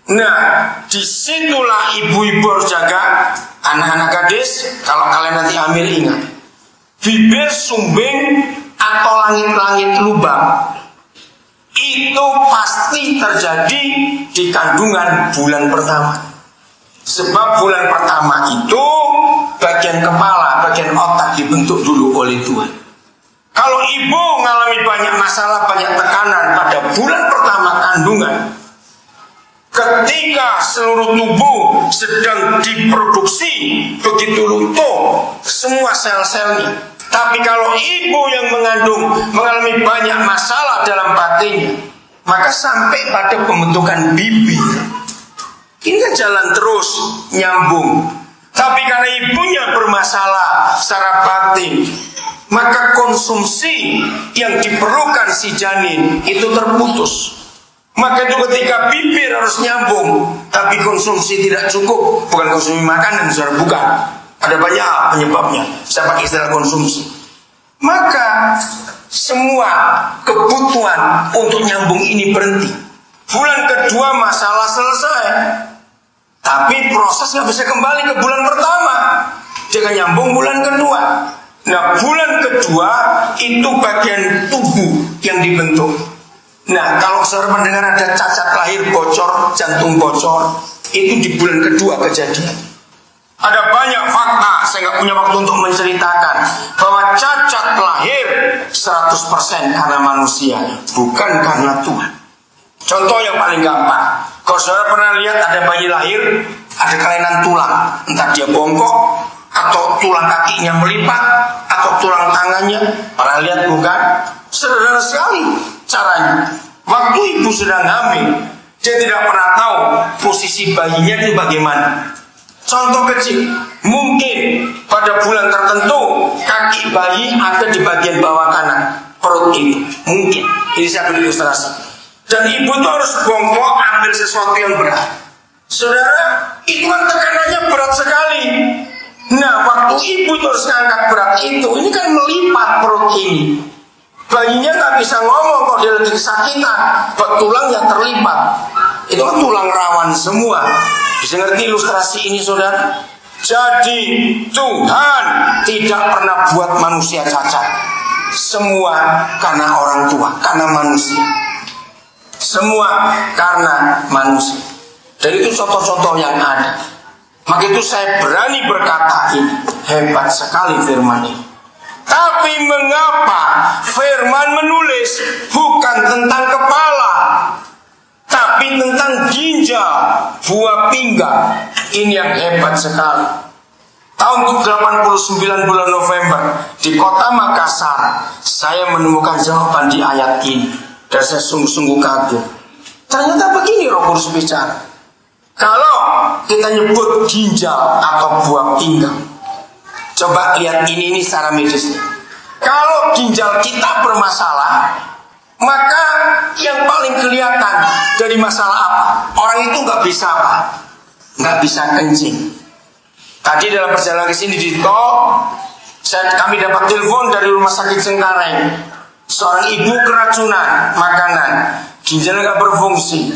Nah, disitulah ibu-ibu harus jaga anak-anak gadis. Kalau kalian nanti hamil, ingat, bibir sumbing atau langit-langit lubang itu pasti terjadi di kandungan bulan pertama. Sebab bulan pertama itu bagian kepala, bagian otak dibentuk dulu oleh Tuhan. Kalau ibu mengalami banyak masalah, banyak tekanan pada bulan pertama kandungan, ketika seluruh tubuh sedang diproduksi begitu luntur semua sel-selnya. Tapi kalau ibu yang mengandung mengalami banyak masalah dalam batinnya, maka sampai pada pembentukan bibir. Ini kan jalan terus nyambung. Tapi karena ibunya bermasalah secara batin, maka konsumsi yang diperlukan si janin itu terputus. Maka itu ketika bibir harus nyambung, tapi konsumsi tidak cukup. Bukan konsumsi makanan, saudara, bukan. Ada banyak penyebabnya. Saya pakai istilah konsumsi. Maka semua kebutuhan untuk nyambung ini berhenti. Bulan kedua masalah selesai, tapi proses nggak bisa kembali ke bulan pertama. Dia akan nyambung bulan kedua. Nah, bulan kedua itu bagian tubuh yang dibentuk. Nah, kalau saudara mendengar ada cacat lahir bocor, jantung bocor, itu di bulan kedua kejadian. Ada banyak fakta, saya nggak punya waktu untuk menceritakan, bahwa cacat lahir 100% karena manusia, bukan karena Tuhan. Contoh yang paling gampang, kalau saudara pernah lihat ada bayi lahir, ada kelainan tulang, entah dia bongkok, atau tulang kakinya melipat, atau tulang tangannya, pernah lihat bukan? Sederhana sekali caranya. Waktu ibu sedang hamil, dia tidak pernah tahu posisi bayinya itu bagaimana. Contoh kecil, mungkin pada bulan tertentu kaki bayi ada di bagian bawah kanan perut itu, mungkin. Ini saya beri ilustrasi. Dan ibu itu harus bongkok ambil sesuatu yang berat. Saudara, itu kan tekanannya berat sekali. Nah, waktu ibu itu harus ngangkat berat itu, ini kan melipat perut ini. Bayinya nggak bisa ngomong kalau dia lagi kesakitan, tulang yang terlipat. Itu kan tulang rawan semua. Bisa ngerti ilustrasi ini, saudara? Jadi Tuhan tidak pernah buat manusia cacat. Semua karena orang tua, karena manusia. Semua karena manusia. Dan itu contoh-contoh yang ada. Maka itu saya berani berkata ini, hebat sekali firman ini. Tapi mengapa firman menulis bukan tentang kepala, tapi tentang ginjal, buah pinggang? Ini yang hebat sekali. Tahun 89 bulan November di kota Makassar, saya menemukan jawaban di ayat ini. Dan saya sungguh-sungguh kagum. Ternyata begini Roh Kudus bicara. Kalau kita nyebut ginjal atau buah pinggang, coba lihat ini secara medis. Kalau ginjal kita bermasalah, maka yang paling kelihatan dari masalah apa? Orang itu nggak bisa apa? Nggak bisa kencing. Tadi dalam perjalanan ke sini di tol, kami dapat telepon dari rumah sakit Cengkareng. Seorang ibu keracunan makanan, ginjalnya nggak berfungsi.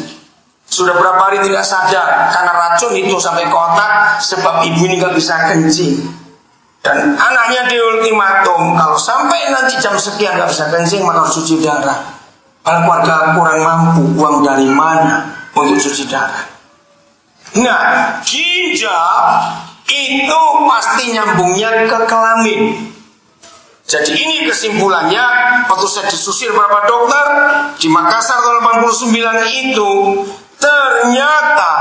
Sudah berapa hari tidak sadar karena racun itu sampai ke otak, sebab ibu ini nggak bisa kencing. Dan anaknya di ultimatum, kalau sampai nanti jam sekian nggak bisa kencing, maka harus cuci darah. Kalau keluarga kurang mampu, uang dari mana untuk cuci darah? Nah, ginjal itu pasti nyambungnya ke kelamin. Jadi ini kesimpulannya, waktu saya disusir beberapa dokter di Makassar tahun 89 itu, ternyata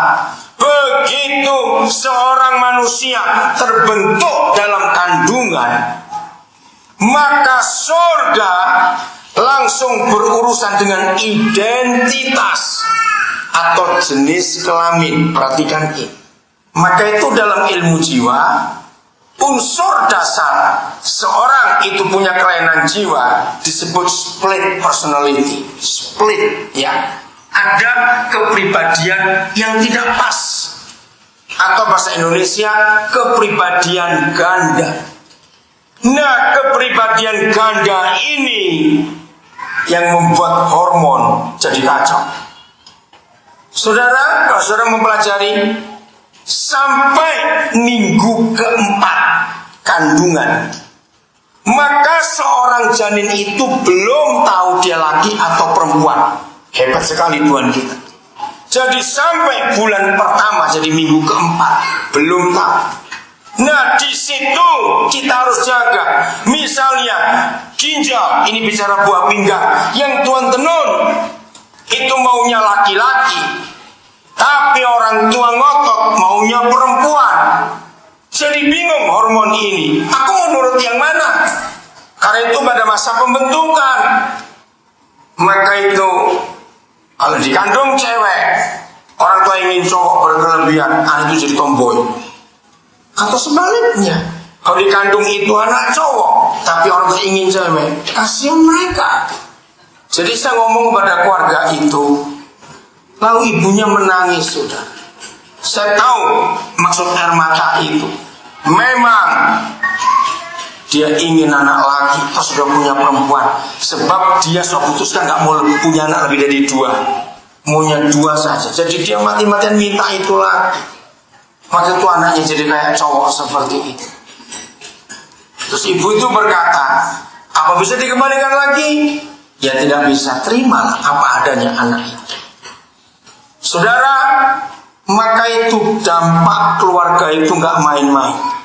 begitu seorang manusia terbentuk dalam kandungan, maka surga langsung berurusan dengan identitas atau jenis kelamin. Perhatikan ini. Maka itu dalam ilmu jiwa, unsur dasar seorang itu punya kelainan jiwa disebut split personality. Split, ya. Ada kepribadian yang tidak pas, atau bahasa Indonesia kepribadian ganda. Nah, kepribadian ganda ini yang membuat hormon jadi kacau. Saudara, kalau saudara mempelajari sampai minggu keempat kandungan, maka seorang janin itu belum tahu dia laki atau perempuan. Hebat sekali Tuhan kita. Jadi sampai bulan pertama, jadi minggu keempat, belum tahu. Nah, di situ kita harus jaga. Misalnya ginjal, ini bicara buah pinggang, yang Tuhan tenun itu maunya laki-laki, tapi orang tua ngotot maunya perempuan. Jadi bingung hormon ini, aku mau nurut yang mana? Karena itu pada masa pembentukan, maka itu kalau dikandung cewek, orang tua ingin cowok berkelebihan, anak itu jadi tomboy. Atau sebaliknya, kalau dikandung itu anak cowok, tapi orang tua ingin cewek, kasihan mereka. Jadi saya ngomong pada keluarga itu, lalu ibunya menangis sudah. Saya tahu maksud air mata itu. Memang Dia ingin anak laki, terus sudah punya perempuan. Sebab dia sudah putuskan gak mau punya anak lebih dari 2, maunya 2 saja. Jadi dia mati-matian minta itu lagi. Maka itu anaknya jadi kayak cowok seperti itu. Terus ibu itu berkata, apa bisa dikembalikan lagi? Ya tidak bisa, terimalah apa adanya anak itu. Saudara, maka itu dampak keluarga itu gak main-main.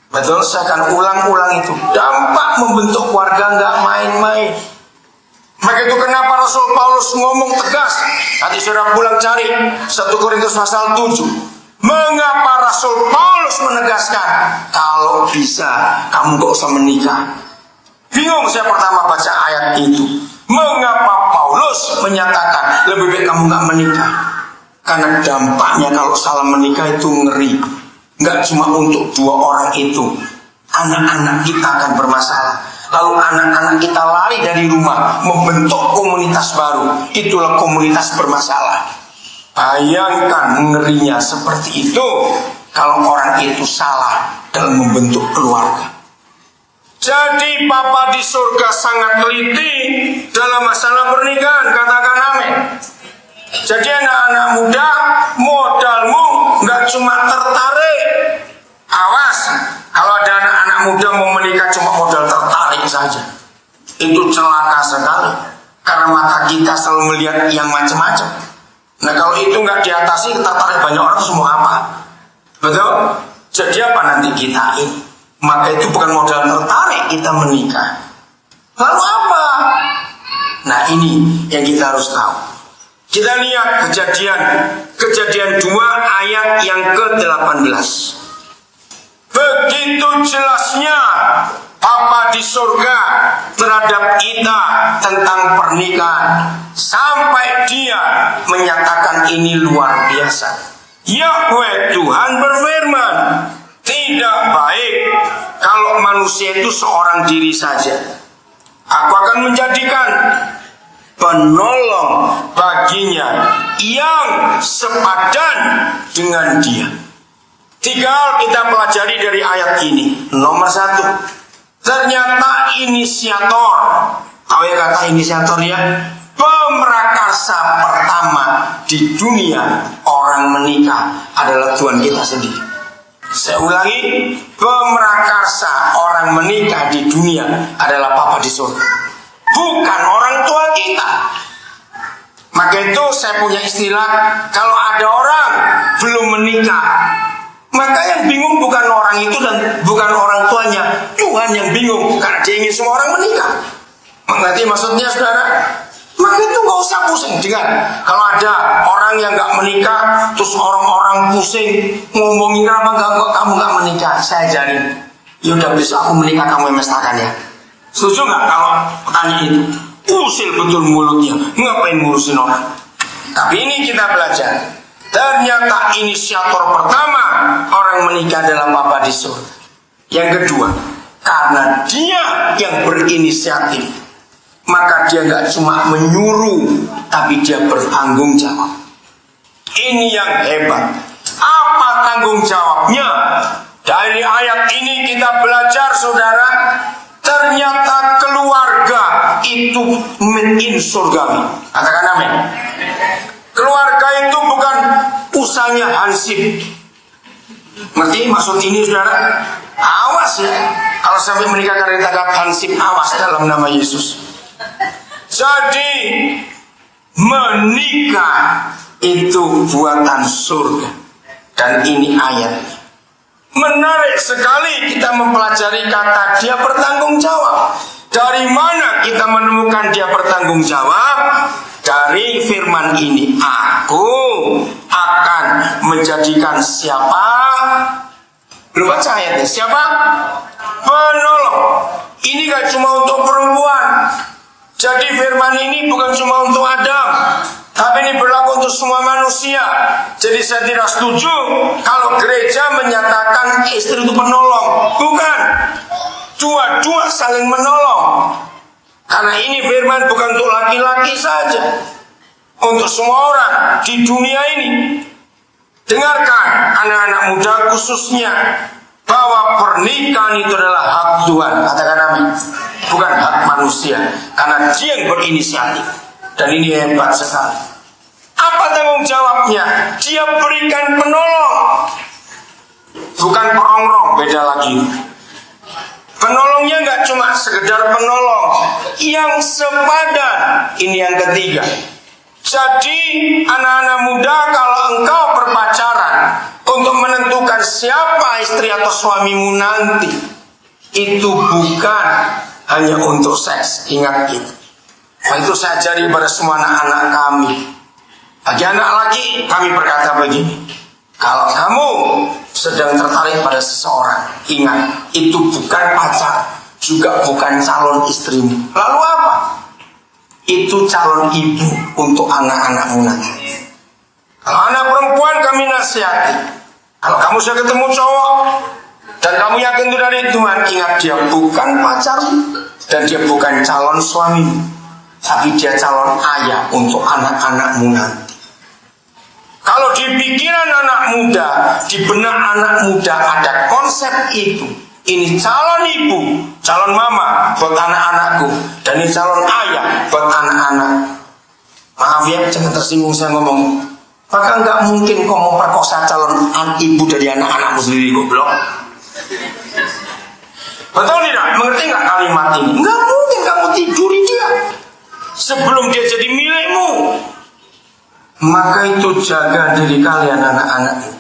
Betul, saya akan ulang-ulang itu. Dampak membentuk keluarga gak main-main. Maka itu kenapa Rasul Paulus ngomong tegas. Nanti saudara pulang cari 1 Korintus pasal 7. Mengapa Rasul Paulus menegaskan kalau bisa kamu gak usah menikah? Bingung saya pertama baca ayat itu. Mengapa Paulus menyatakan lebih baik kamu gak menikah? Karena dampaknya kalau salah menikah itu ngeri. Gak cuma untuk 2 orang itu, anak-anak kita akan bermasalah. Lalu anak-anak kita lari dari rumah, membentuk komunitas baru. Itulah komunitas bermasalah. Bayangkan ngerinya seperti itu kalau orang itu salah dalam membentuk keluarga. Jadi Papa di surga sangat teliti dalam masalah pernikahan. Katakan amin. Jadi anak-anak muda, modalmu gak cuma tertarik. Awas, kalau ada anak-anak muda mau menikah cuma modal tertarik saja, itu celaka sekali. Karena mata kita selalu melihat yang macam-macam. Nah kalau itu nggak diatasi, tertarik banyak orang semua apa? Betul? Jadi apa nanti kita ini? Maka itu bukan modal tertarik kita menikah. Lalu apa? Nah ini yang kita harus tahu. Kita lihat kejadian 2 ayat yang ke-18. Begitu jelasnya Papa di surga terhadap kita tentang pernikahan, sampai dia menyatakan ini luar biasa. Yahweh Tuhan berfirman, tidak baik kalau manusia itu seorang diri saja. Aku akan menjadikan penolong baginya yang sepadan dengan dia. 3 hal kita pelajari dari ayat ini. Nomor 1, ternyata inisiator, tahu ya kata inisiator ya, pemrakarsa pertama di dunia orang menikah adalah Tuhan kita sendiri. Saya ulangi, pemrakarsa orang menikah di dunia adalah Papa di surga, bukan orang tua kita. Maka itu saya punya istilah, kalau ada orang belum menikah, maka yang bingung bukan orang itu dan bukan orang tuanya, Tuhan yang bingung karena dia ingin semua orang menikah. Mengerti maksudnya saudara? Maka itu gak usah pusing. Dengar, kalau ada orang yang gak menikah, terus orang-orang pusing ngomongin kenapa kamu gak menikah, saya ajarin, yaudah besok aku menikah, kamu yang mestakan ya. Setuju gak kalau pertanyaan itu? Usil betul mulutnya, ngapain ngurusin orang. Tapi ini kita belajar, ternyata inisiator pertama orang menikah adalah Papa di surga. Yang kedua, karena dia yang berinisiatif, maka dia gak cuma menyuruh, tapi dia bertanggung jawab. Ini yang hebat. Apa tanggung jawabnya? Dari ayat ini kita belajar saudara, ternyata keluarga itu made surgawi. Katakan amin. Keluarga itu bukan usahanya hansip. Ngerti maksud ini saudara? Awas ya, kalau sampai menikah karena ditangkap hansip, awas dalam nama Yesus. Jadi menikah itu buatan surga. Dan ini ayat menarik sekali kita mempelajari kata dia bertanggung jawab. Dari mana kita menemukan dia bertanggung jawab? Dari firman ini, aku akan menjadikan siapa? Belum baca ayatnya, siapa? Penolong. Ini gak cuma untuk perempuan. Jadi firman ini bukan cuma untuk Adam, tapi ini berlaku untuk semua manusia. Jadi saya tidak setuju kalau gereja menyatakan istri itu penolong. Bukan. Dua-dua saling menolong. Karena ini firman bukan untuk laki-laki saja, untuk semua orang di dunia ini. Dengarkan anak-anak muda khususnya, bahwa pernikahan itu adalah hak Tuhan. Katakan amin. Bukan hak manusia, karena dia yang berinisiatif. Dan ini hebat sekali. Apa tanggung jawabnya? Dia berikan penolong, bukan perongrong. Beda lagi. Penolongnya nggak cuma sekedar penolong, yang sepadan. Ini yang ketiga. Jadi anak-anak muda, kalau engkau berpacaran untuk menentukan siapa istri atau suamimu nanti, itu bukan hanya untuk seks. Ingat itu. Itu saya ajari pada semua anak-anak kami. Bagi anak laki, kami berkata begini: kalau kamu sedang tertarik pada seseorang, ingat, itu bukan pacar, juga bukan calon istrimu. Lalu apa? Itu calon ibu untuk anak-anakmu nanti. Kalau anak perempuan, kami nasihati, kalau kamu sudah ketemu cowok dan kamu yakin itu dari Tuhan, ingat, dia bukan pacarmu dan dia bukan calon suamimu, tapi dia calon ayah untuk anak-anakmu nanti. Kalau di pikiran anak muda, di benak anak muda ada konsep itu. Ini calon ibu, calon mama buat anak-anakku, dan ini calon ayah buat anak-anak. Maaf ya, jangan tersinggung saya ngomong. Maka nggak mungkin kau mau perkosa calon ibu dari anak-anakmu sendiri, goblok. Betul tidak? Mengerti nggak kalimat ini? Nggak mungkin kamu tiduri dia sebelum dia jadi milikmu. Maka itu jaga diri kalian, anak-anak.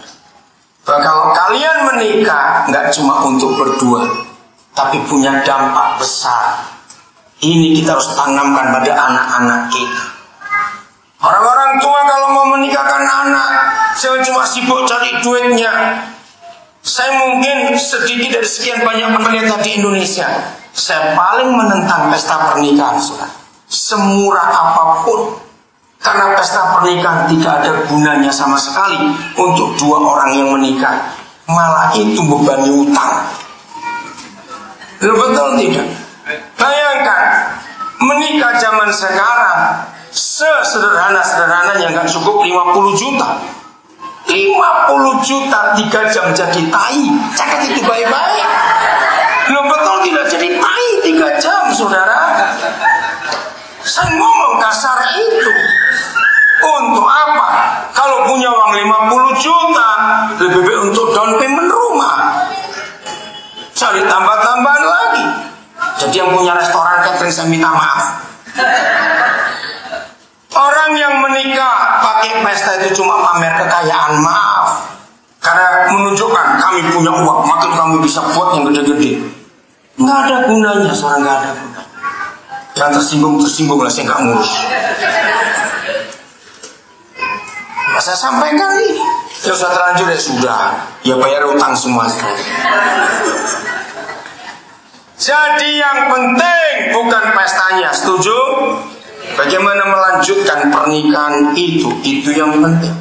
Bahwa kalau kalian menikah nggak cuma untuk berdua, tapi punya dampak besar. Ini kita harus tanamkan pada anak-anak kita. Orang-orang tua kalau mau menikahkan anak, saya cuma sibuk cari duitnya. Saya mungkin sedikit dari sekian banyak pendeta di Indonesia, saya paling menentang pesta pernikahan, saudara. Semurah apapun, karena pesta pernikahan tidak ada gunanya sama sekali untuk dua orang yang menikah. Malah itu membebani utang. Betul tidak? Bayangkan menikah zaman sekarang, sesederhana-sederhananya nggak cukup 50 juta. 50 juta 3 jam jadi tai. Catat itu baik-baik. Betul tidak? Jadi tai 3 jam, saudara. Saya ngomong kasar itu. Untuk apa? Kalau punya uang 50 juta, lebih baik untuk down payment rumah. Cari tambah-tambahan lagi. Jadi yang punya restoran catering, saya minta maaf. Orang yang menikah pakai pesta itu cuma pamer kekayaan, maaf. Karena menunjukkan kami punya uang, makin kami bisa buat yang gede-gede. Nggak ada gunanya, seorang nggak ada gunanya. Yang tersinggung lah, saya nggak ngurus. Saya sampaikan ini, ya sudah terlanjur, ya sudah, ya bayar utang semua sekali. Jadi yang penting bukan pestanya, setuju? Bagaimana melanjutkan pernikahan itu yang penting.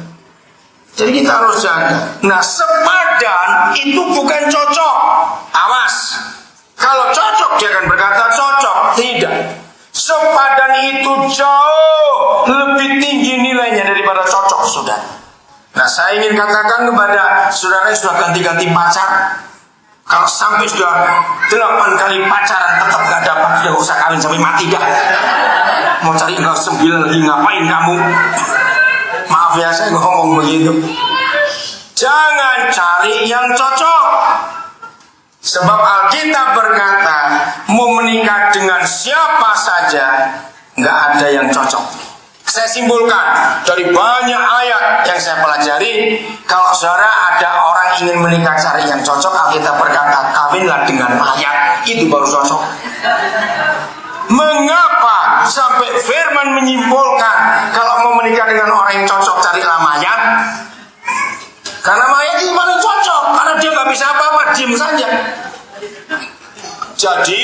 Jadi kita harus jaga. Nah, sepadan itu bukan cocok. Awas, kalau cocok dia akan berkata cocok. Tidak. Sepadan itu jauh lebih tinggi nilainya daripada cocok, saudara. Nah, saya ingin katakan kepada saudara yang sudah ganti-ganti pacar, kalau sampai sudah 8 kali pacaran tetap gak dapat, sudah gak usah kawin sampai mati dah. Mau cari enggak 9 lagi, ngapain kamu? Maaf ya, saya ngomong begitu. Jangan cari yang cocok. Sebab Alkitab berkata, mau menikah dengan siapa saja, nggak ada yang cocok. Saya simpulkan dari banyak ayat yang saya pelajari, kalau saudara ada orang ingin menikah cari yang cocok, Alkitab berkata, kawinlah dengan mayat, itu baru cocok. Mengapa sampai firman menyimpulkan kalau mau menikah dengan orang yang cocok carilah mayat? Karena mayat itu paling cocok, karena dia nggak bisa apa-apa, diam saja. Jadi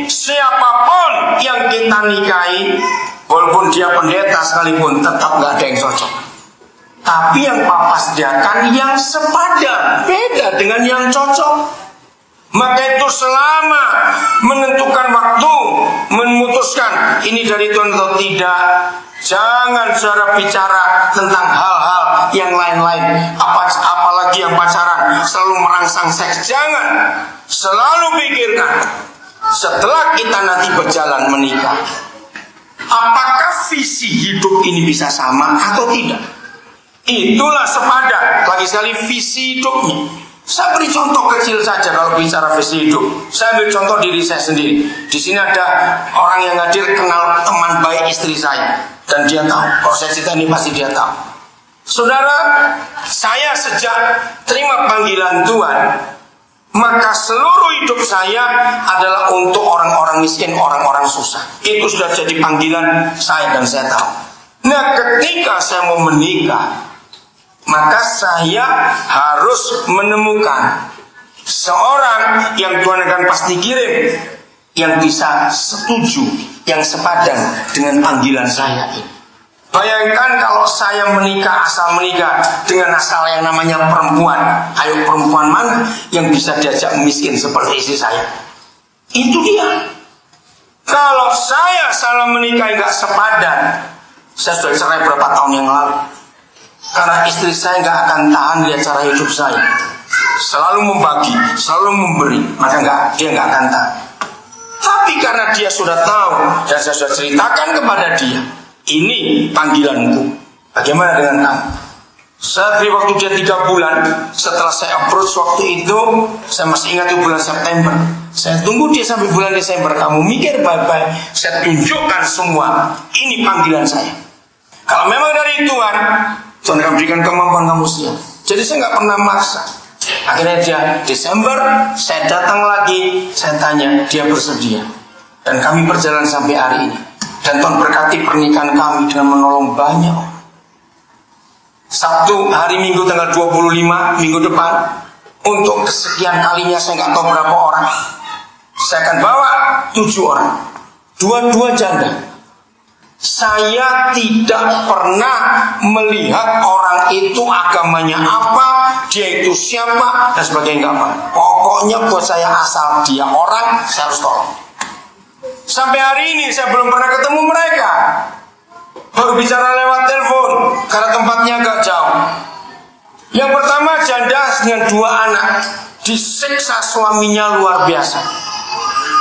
siapapun yang kita nikahi, walaupun dia pendeta sekalipun, tetap nggak ada yang cocok. Tapi yang papa sediakan yang sepadan, beda dengan yang cocok. Maka itu selama menentukan waktu, memutuskan ini dari Tuhan atau tidak, jangan saudara bicara tentang hal-hal yang lain-lain. Apalagi Bagi yang pacaran selalu merangsang seks, jangan. Selalu pikirkan, setelah kita nanti berjalan menikah, apakah visi hidup ini bisa sama atau tidak? Itulah sepadan. Lagi sekali visi hidupnya. Saya beri contoh kecil saja kalau bicara visi hidup. Saya ambil contoh diri saya sendiri. Di sini ada orang yang hadir kenal teman baik istri saya, dan dia tahu kalau saya cerita ini pasti dia tahu. Saudara, saya sejak terima panggilan Tuhan, maka seluruh hidup saya adalah untuk orang-orang miskin, orang-orang susah. Itu sudah jadi panggilan saya dan saya tahu. Nah, ketika saya mau menikah, maka saya harus menemukan seorang yang Tuhan akan pasti kirim, yang bisa setuju, yang sepadan dengan panggilan saya ini. Bayangkan kalau saya menikah, asal menikah dengan asal yang namanya perempuan. Ayo, perempuan mana yang bisa diajak miskin seperti istri saya? Itu dia. Kalau saya salah menikah nggak sepadan, saya sudah cerai berapa tahun yang lalu. Karena istri saya nggak akan tahan lihat cara hidup saya. Selalu membagi, selalu memberi, maka dia nggak akan tahan. Tapi karena dia sudah tahu dan saya sudah ceritakan kepada dia, ini panggilanku. Bagaimana dengan kamu? Saya beri waktu dia 3 bulan. Setelah saya approach waktu itu, saya masih ingat itu bulan September. Saya tunggu dia sampai bulan Desember. Kamu mikir baik-baik, saya tunjukkan semua. Ini panggilan saya. Kalau memang dari Tuhan, Tuhan akan berikan kemampuan kamu siap. Jadi saya nggak pernah maksa. Akhirnya dia Desember, saya datang lagi, saya tanya, dia bersedia. Dan kami berjalan sampai hari ini. Dan Tuhan berkati pernikahan kami dengan menolong banyak orang. Sabtu hari Minggu tanggal 25 minggu depan, untuk kesekian kalinya saya nggak tahu berapa orang, saya akan bawa 7 orang, 2 janda. Saya tidak pernah melihat orang itu agamanya apa, dia itu siapa, dan sebagainya, enggak pernah. Pokoknya buat saya asal dia orang, saya harus tolong. Sampai hari ini saya belum pernah ketemu mereka. Baru bicara lewat telepon, karena tempatnya agak jauh. Yang pertama janda dengan 2 anak, disiksa suaminya luar biasa.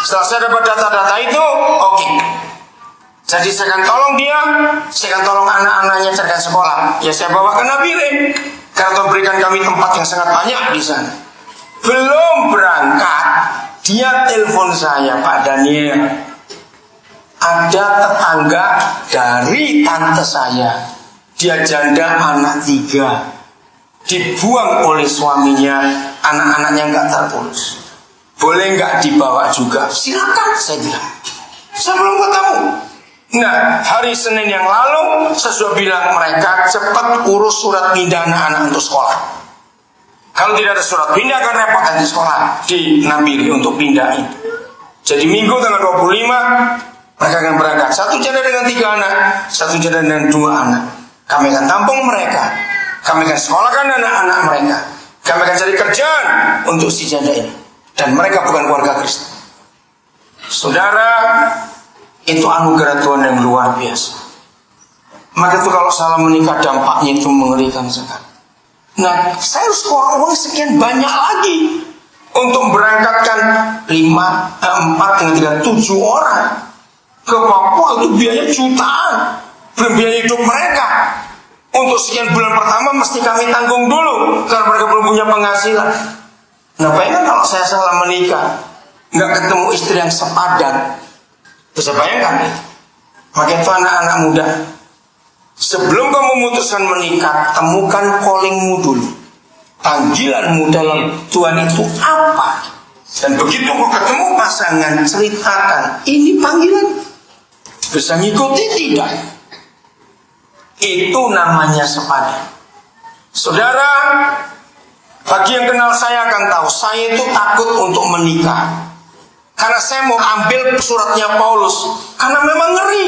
Setelah saya dapat data-data itu, oke. Jadi saya akan tolong dia, saya akan tolong anak-anaknya carikan sekolah. Ya saya bawa ke Nabirin, karena Tuhan berikan kami tempat yang sangat banyak di sana. Belum berangkat, dia telepon saya, Pak Daniel. Ada tetangga dari tante saya, dia janda anak 3, dibuang oleh suaminya, anak-anaknya nggak terurus. Boleh nggak dibawa juga? Silakan, saya bilang. Saya belum ketemu. Nah, hari Senin yang lalu saya sudah bilang mereka cepat urus surat pindah anak-anak untuk sekolah. Kalau tidak ada surat pindah akan repot nanti sekolah di Nabiri untuk pindah itu. Jadi Minggu tanggal 25 mereka akan berangkat. 1 janda dengan 3 anak, 1 janda dengan 2 anak. Kami akan tampung mereka. Kami akan sekolahkan anak-anak mereka. Kami akan cari kerjaan untuk si janda ini. Dan mereka bukan keluarga Kristen. Saudara, itu anugerah Tuhan yang luar biasa. Maka itu kalau salah menikah dampaknya itu mengerikan sekali. Nah, saya harus keluar uang sekian banyak lagi untuk berangkatkan 4 dengan 7 orang ke Papua. Itu biaya jutaan, belum biaya hidup mereka. Untuk sekian bulan pertama mesti kami tanggung dulu karena mereka belum punya penghasilan. Nah, bayangkan kalau saya salah menikah, nggak ketemu istri yang sepadan. Bisa bayangkan? Maka itu anak-anak muda, sebelum kamu memutuskan menikah, temukan callingmu dulu. Panggilanmu dalam Tuhan itu apa? Dan begitu kau ketemu pasangan, ceritakan, ini panggilan. Bisa ngikuti tidak? Itu namanya sepadan. Saudara, bagi yang kenal saya akan tahu, saya itu takut untuk menikah. Karena saya mau ambil suratnya Paulus, karena memang ngeri.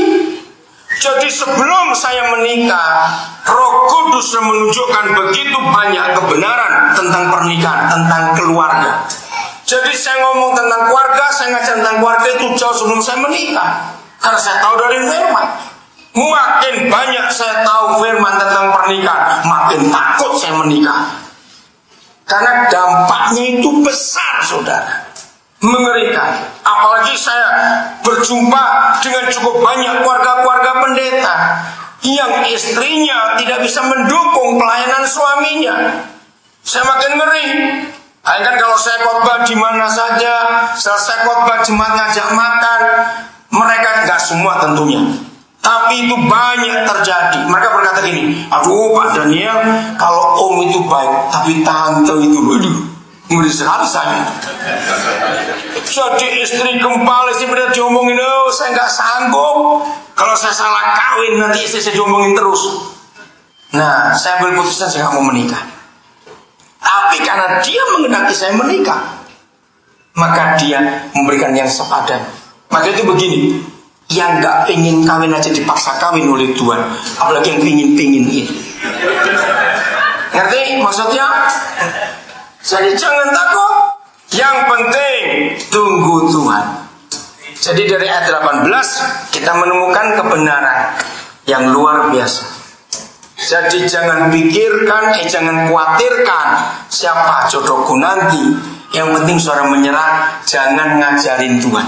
Jadi sebelum saya menikah, Roh Kudus menunjukkan begitu banyak kebenaran tentang pernikahan, tentang keluarga. Jadi saya ngomong tentang keluarga, saya ngajar tentang keluarga itu jauh sebelum saya menikah. Karena saya tahu dari firman. Makin banyak saya tahu firman tentang pernikahan, makin takut saya menikah. Karena dampaknya itu besar, saudara. Mengerikan. Apalagi saya berjumpa dengan cukup banyak keluarga-keluarga pendeta yang istrinya tidak bisa mendukung pelayanan suaminya. Saya makin ngeri. Kan kalau saya khotbah di mana saja, selesai khotbah jemaat ngajak makan, mereka nggak semua tentunya, tapi itu banyak terjadi. Mereka berkata gini, aduh Pak Daniel, kalau om itu baik, tapi tante itu, aduh, ngeri sekali saya. Jadi istri gempal, istri pada diomongin, oh saya nggak sanggup. Kalau saya salah kawin, nanti istri saya diomongin terus. Nah, saya ambil putusan saya nggak mau menikah. Tapi karena dia menghendaki saya menikah, maka dia memberikan yang sepadan. Maka itu begini, yang nggak pengen kawin aja dipaksa kawin oleh Tuhan, apalagi yang pingin ini. Ngerti maksudnya? Jadi jangan takut. Yang penting tunggu Tuhan. Jadi dari ayat 18 kita menemukan kebenaran yang luar biasa. Jadi jangan pikirkan, jangan khawatirkan siapa jodohku nanti. Yang penting saudara menyerah, jangan ngajarin Tuhan.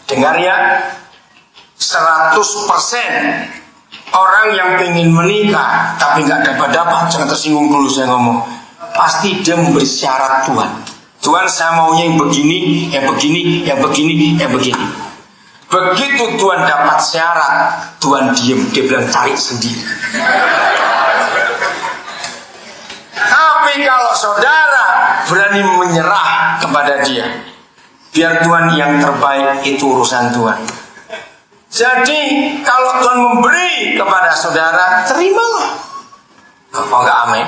Dengar ya, 100% orang yang pengen menikah tapi nggak dapat, jangan tersinggung dulu saya ngomong. Pasti dia memberi syarat Tuhan. Tuhan saya maunya yang begini, yang begini, yang begini, yang begini. Begitu Tuhan dapat syarat, Tuhan diem, dia bilang cari sendiri. Tapi kalau saudara berani menyerah kepada dia, biar Tuhan yang terbaik, itu urusan Tuhan. Jadi kalau Tuhan memberi kepada saudara, terimalah. Apa enggak amin?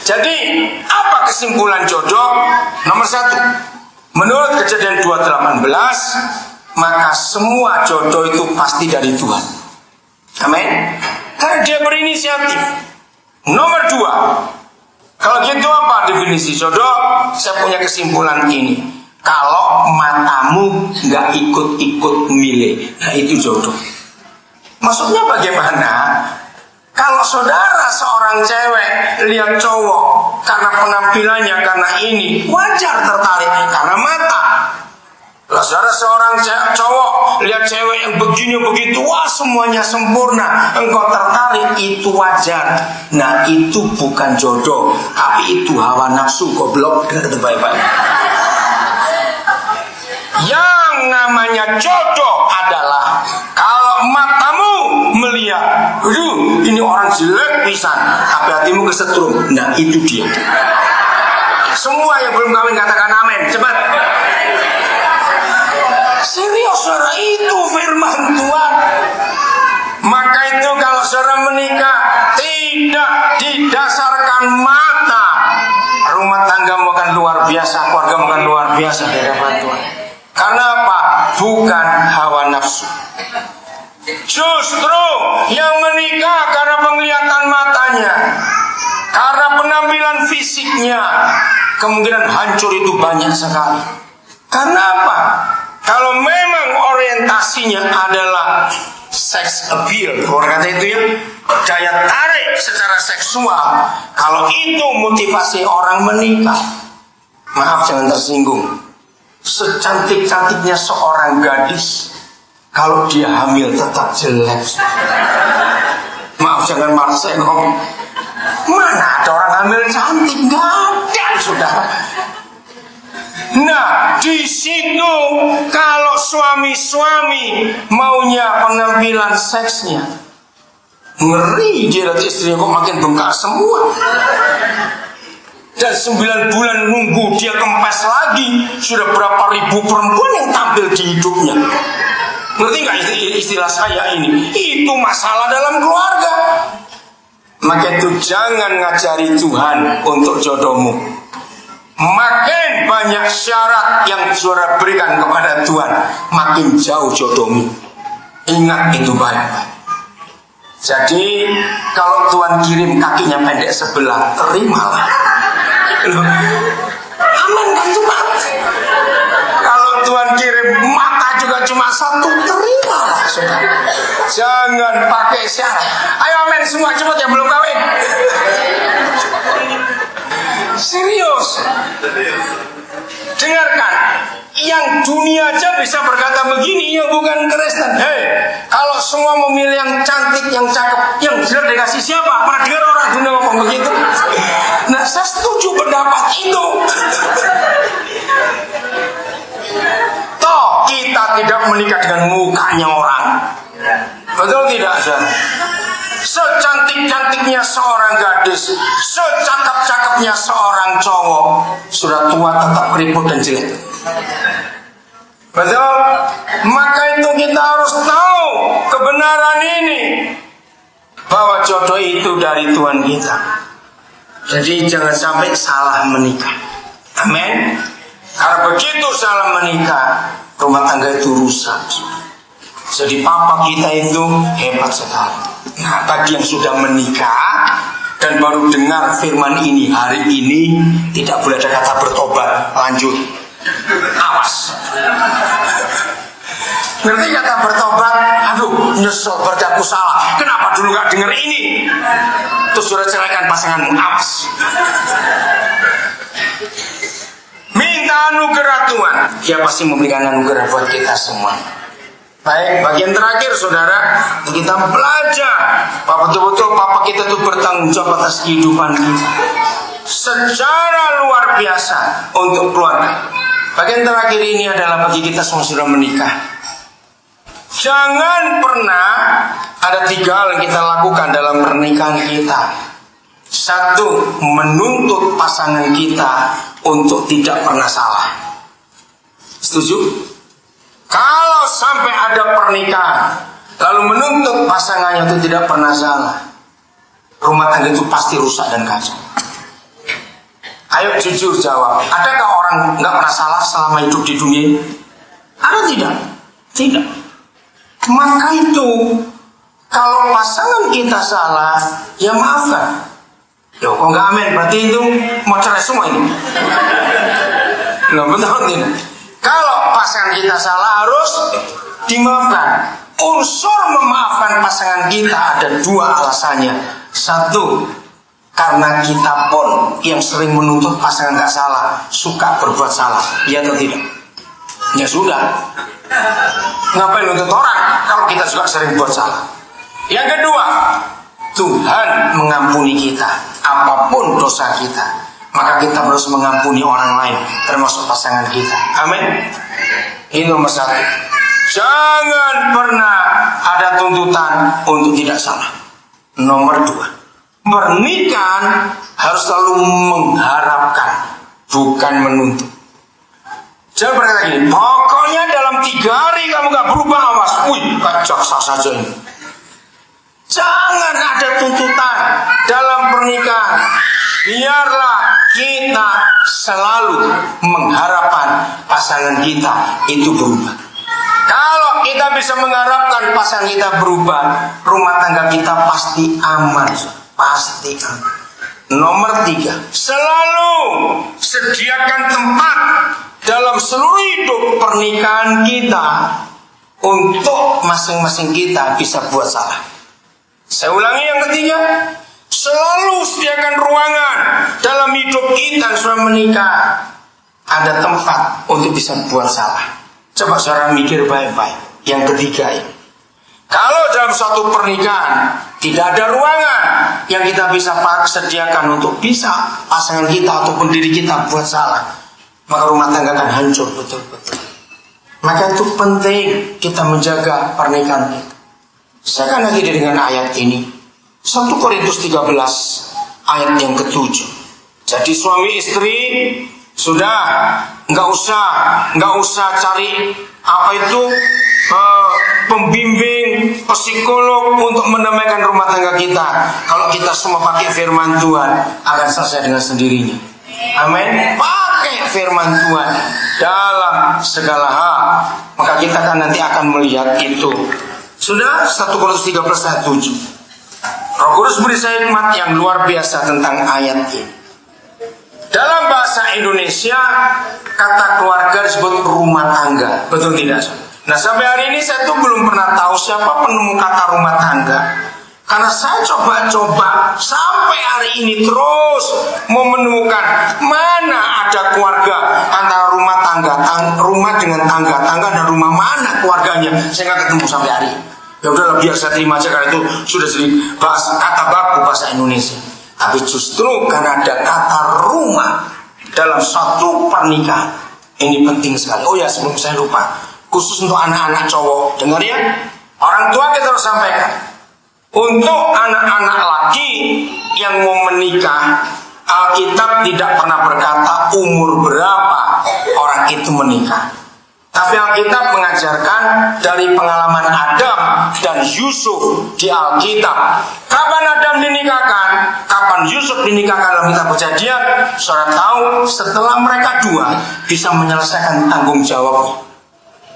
Jadi apa kesimpulan jodoh? Nomor 1, menurut Kejadian 2:18, maka semua jodoh itu pasti dari Tuhan. Amin. Karena dia berinisiatif. Nomor 2, kalau gitu apa definisi jodoh? Saya punya kesimpulan ini. Kalau matamu nggak ikut-ikut milih, nah itu jodoh. Maksudnya bagaimana? Kalau saudara seorang cewek lihat cowok karena penampilannya, karena ini, wajar tertarik karena mata. Kalau saudara seorang cowok lihat cewek yang begini begitu, wah semuanya sempurna, engkau tertarik, itu wajar. Nah itu bukan jodoh, tapi itu hawa nafsu, goblok. Dengar baik-baik. Yang namanya jodoh adalah kalau matamu melihat, ini orang jelek pisan, tapi hatimu kesetrum. Nah itu dia. Semua yang belum kawin katakan amin, cepat. Serius saudara, itu firman Tuhan. Maka itu kalau saudara menikah tidak didasarkan mata, rumah tanggamu akan luar biasa, keluargamu akan luar biasa di hadapan Tuhan. Karena apa? Bukan hawa nafsu. Justru yang menikah karena penglihatan matanya, karena penampilan fisiknya, kemungkinan hancur itu banyak sekali. Karena apa? Kalau memang orientasinya adalah sex appeal, orang kata itu ya, daya tarik secara seksual, kalau itu motivasi orang menikah, maaf jangan tersinggung. Secantik-cantiknya seorang gadis, kalau dia hamil tetap jelek. Maaf jangan marah saya ngomong. Mana ada orang hamil cantik? Gak ada, saudara. Nah di situ kalau suami-suami maunya penampilan seksnya, ngeri dia lihat istrinya kok makin bengkak semua. Dan 9 bulan nunggu dia kempes lagi, sudah berapa ribu perempuan yang tampil di hidupnya. Ngerti gak istilah saya ini? Itu masalah dalam keluarga. Maka itu jangan ngajari Tuhan untuk jodohmu. Makin banyak syarat yang saudara berikan kepada Tuhan, makin jauh jodohmu. Ingat itu baik-baik. Jadi kalau Tuhan kirim kakinya pendek sebelah, terimalah. Aman kan Tuhan? Kalau Tuhan kirim mata juga cuma satu, terimalah saudara. Jangan pakai syarat. Ayo amin semua cepat yang belum kawin. Serius. Dengarkan, yang dunia aja bisa berkata begini, ya bukan Kristen. Hei, kalau semua memilih yang cantik, yang cakep, yang jelek dikasih siapa? Pernah dengar orang dunia ngomong begitu? Nah, saya setuju pendapat itu. Toh kita tidak menikah dengan mukanya orang. Betul tidak, saudara? Secantik-cantiknya seorang gadis, secakap-cakapnya seorang cowok, sudah tua tetap keriput dan jelek. Betul? Maka itu kita harus tahu kebenaran ini, bahwa jodoh itu dari Tuhan kita. Jadi jangan sampai salah menikah. Amin. Karena begitu salah menikah, rumah tangga itu rusak. Jadi papa kita itu hebat sekali. Nah, bagi yang sudah menikah dan baru dengar firman ini hari ini, tidak boleh ada kata bertobat. Lanjut, awas. Ngerti kata bertobat? Aduh, nyesel berarti aku salah. Kenapa dulu gak denger ini? Terus sudah ceraikan pasanganmu. Awas. Minta anugerah Tuhan. Dia pasti memberikan anugerah buat kita semua. Baik, bagian terakhir saudara, kita belajar bahwa betul-betul Papa kita itu bertanggung jawab atas kehidupan kita secara luar biasa untuk keluarga. Bagian terakhir ini adalah bagi kita semua sudah menikah. Jangan pernah ada 3 hal yang kita lakukan dalam pernikahan kita. 1, menuntut pasangan kita untuk tidak pernah salah. Setuju? Kalau sampai ada pernikahan lalu menuntut pasangannya itu tidak pernah salah, rumah tangga itu pasti rusak dan kacau. Ayo jujur jawab, adakah orang nggak pernah salah selama hidup di dunia ini? Ada tidak? Tidak. Maka itu kalau pasangan kita salah, ya maafkan. Yo, kok nggak amin? Berarti itu mau cerai semua ini. Nggak betul ini. Kalau pasangan kita salah harus dimaafkan. Unsur memaafkan pasangan kita ada 2 alasannya. 1, karena kita pun yang sering menuntut pasangan gak salah, suka berbuat salah. Ya atau tidak? Ya sudah. Ngapain nuntut orang kalau kita juga sering buat salah? Yang kedua, Tuhan mengampuni kita apapun dosa kita. Maka kita harus mengampuni orang lain, termasuk pasangan kita. Amin. Ini nomor 1. Jangan pernah ada tuntutan untuk tidak salah. Nomor 2, pernikahan harus selalu mengharapkan, bukan menuntut. Jangan berkata gini, pokoknya dalam 3 hari kamu gak berubah, awas. Wih, jaksa saja ini. Jangan ada tuntutan dalam pernikahan. Biarlah kita selalu mengharapkan pasangan kita itu berubah. Kalau kita bisa mengharapkan pasangan kita berubah, rumah tangga kita pasti aman. Pasti aman. Nomor 3, selalu sediakan tempat dalam seluruh hidup pernikahan kita untuk masing-masing kita bisa buat salah. Saya ulangi yang ketiga, selalu sediakan ruangan dalam hidup kita yang sudah menikah. Ada tempat untuk bisa buat salah. Coba saudara mikir baik-baik. Yang ketiga ini, kalau dalam suatu pernikahan tidak ada ruangan yang kita bisa sediakan untuk bisa pasangan kita ataupun diri kita buat salah, maka rumah tangga akan hancur betul-betul. Maka itu penting kita menjaga pernikahan kita. Saya akan akhiri dengan ayat ini, 1 Korintus 13 ayat yang ke-7. Jadi suami istri sudah nggak usah cari apa itu pembimbing psikolog untuk mendamaikan rumah tangga kita. Kalau kita semua pakai firman Tuhan, akan selesai dengan sendirinya. Amin. Pakai firman Tuhan dalam segala hal, maka kita kan nanti akan melihat itu. Sudah 1 Korintus 13 ayat 7. Roh Kudus beri saya hikmat yang luar biasa tentang ayat ini. Dalam bahasa Indonesia, kata keluarga disebut rumah tangga. Betul tidak? Nah, sampai hari ini saya tuh belum pernah tahu siapa penemu kata rumah tangga. Karena saya coba-coba sampai hari ini terus mau menemukan mana ada keluarga antara rumah dengan tangga dan rumah, mana keluarganya. Saya nggak ketemu sampai hari ini. Ya udahlah, biar saya terima aja karena itu sudah jadi kata baku bahasa Indonesia. Tapi justru karena ada kata rumah dalam satu pernikahan, ini penting sekali. Oh ya, sebelum saya lupa, khusus untuk anak-anak cowok, dengar ya, orang tua kita harus sampaikan. Untuk anak-anak laki yang mau menikah, Alkitab tidak pernah berkata umur berapa orang itu menikah. Tapi Alkitab mengajarkan dari pengalaman Adam dan Yusuf di Alkitab. Kapan Adam dinikahkan? Kapan Yusuf dinikahkan dalam kitab Kejadian? Saudara tahu, setelah mereka dua bisa menyelesaikan tanggung jawab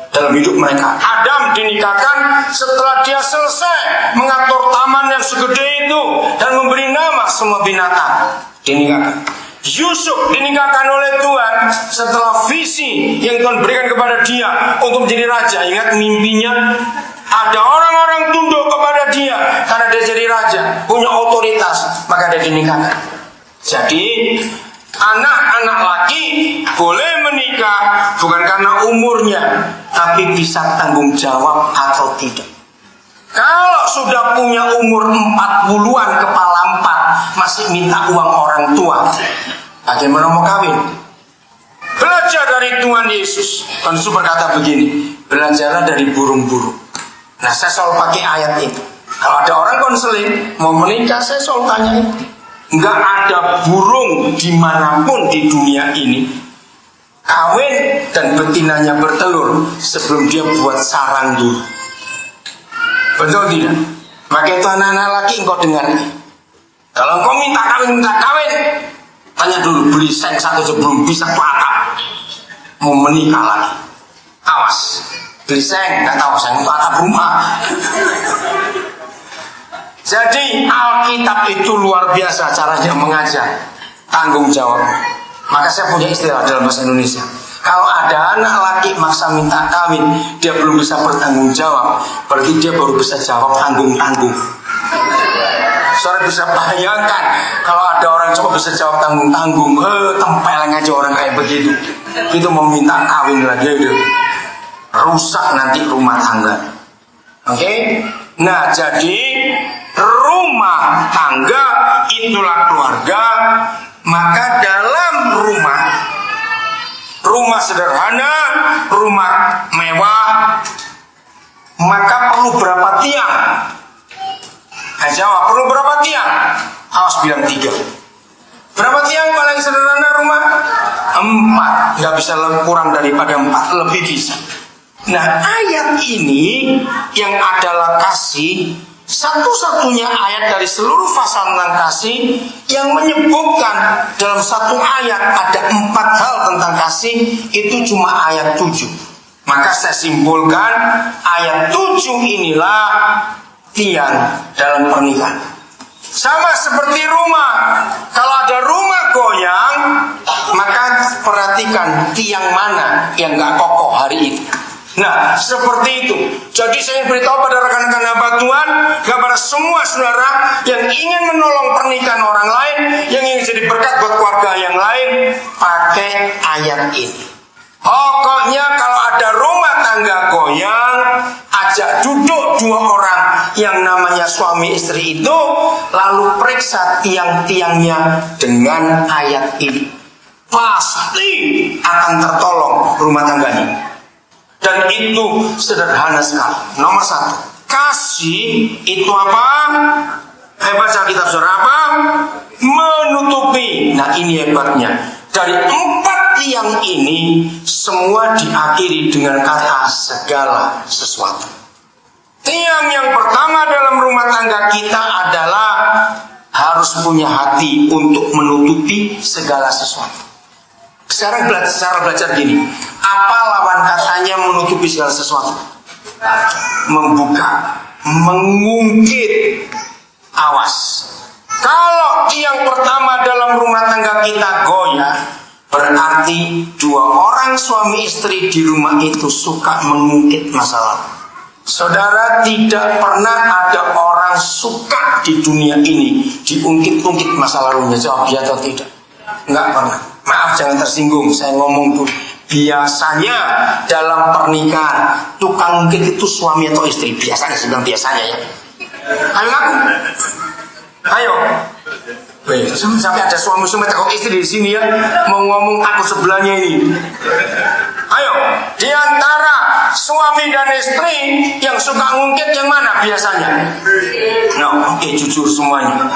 dalam hidup mereka. Adam dinikahkan setelah dia selesai mengatur taman yang segede itu dan memberi nama semua binatang. Dinikahkan. Yusuf dinikahkan oleh Tuhan setelah visi yang Tuhan berikan kepada dia untuk menjadi raja. Ingat mimpinya, ada orang-orang tunduk kepada dia karena dia jadi raja, punya otoritas, maka dia dinikahkan. Jadi anak-anak laki boleh menikah bukan karena umurnya, tapi bisa tanggung jawab atau tidak. Kalau sudah punya umur 40-an kepala 4 masih minta uang orang tua, bagaimana mau kawin? Belajar dari Tuhan Yesus. Tuhan Yesus berkata begini, belajarlah dari burung-burung. Nah, saya selalu pakai ayat itu. Kalau ada orang konseling mau menikah, saya selalu tanya itu. Nggak ada burung dimanapun di dunia ini kawin dan betinanya bertelur sebelum dia buat sarang dulu. Betul tidak? Maka itu anak-anak laki engkau dengar. Kalau engkau minta kawin, tanya dulu, beli seng satu sebelum bisa ke atap. Mau menikah lagi, awas. Beli seng, nggak tahu seng untuk atap rumah. Jadi Alkitab itu luar biasa caranya mengajar tanggung jawab. Maka saya punya istilah dalam bahasa Indonesia. Kalau ada anak laki maksa minta kawin, dia belum bisa bertanggung jawab, berarti dia baru bisa jawab tanggung-tanggung. Saudara bisa bayangkan kalau ada orang coba bisa jawab tanggung-tanggung, tempeleng aja orang kayak begitu. Itu mau minta kawin lagi, rusak nanti rumah tangga. Oke? Nah, jadi rumah tangga itulah keluarga. Maka dalam rumah sederhana, rumah mewah, maka perlu berapa tiang? Jawab, perlu berapa tiang? Awas bilang 3. Berapa tiang paling sederhana rumah? 4. Gak bisa kurang daripada 4, lebih bisa. Nah, ayat ini yang adalah kasih, satu-satunya ayat dari seluruh pasal tentang kasih yang menyebutkan dalam satu ayat ada 4 hal tentang kasih, itu cuma ayat 7. Maka saya simpulkan ayat 7 inilah tiang dalam pernikahan. Sama seperti rumah. Kalau ada rumah goyang, maka perhatikan tiang mana yang gak kokoh hari itu. Nah, seperti itu. Jadi saya beritahu pada rekan-rekan hamba Tuhan, kepada semua saudara yang ingin menolong pernikahan orang lain, yang ingin jadi berkat buat keluarga yang lain, pakai ayat ini. Pokoknya kalau ada rumah tangga goyang, ajak duduk 2 orang yang namanya suami istri itu, lalu periksa tiang-tiangnya dengan ayat ini. Pasti akan tertolong rumah tangganya. Dan itu sederhana sekali. Nomor 1, kasih itu apa? Baca kitab saudara apa? Menutupi. Nah, ini hebatnya. Dari 4 tiang ini semua diakhiri dengan kata segala sesuatu. Tiang yang pertama dalam rumah tangga kita adalah harus punya hati untuk menutupi segala sesuatu. Sekarang belajar gini. Apa lawan katanya menutupi segala sesuatu? Membuka, mengungkit. Awas. Kalau yang pertama dalam rumah tangga kita goyah, berarti 2 orang suami istri di rumah itu suka mengungkit masalah. Saudara, tidak pernah ada orang orang suka di dunia ini diungkit-ungkit masa lalunya? Jawab ya atau tidak? Enggak pernah. Maaf, jangan tersinggung, saya ngomong tuh. Biasanya dalam pernikahan tukang ungkit itu suami atau istri. Biasanya, sedang biasanya ya. Ayo ngaku. Ayo. Sampai ada suami tekok istri di sini ya, mau ngomong aku sebelahnya ini. Ayo, di antara suami dan istri yang suka ngungkit yang mana biasanya? Nah, oke, jujur semuanya.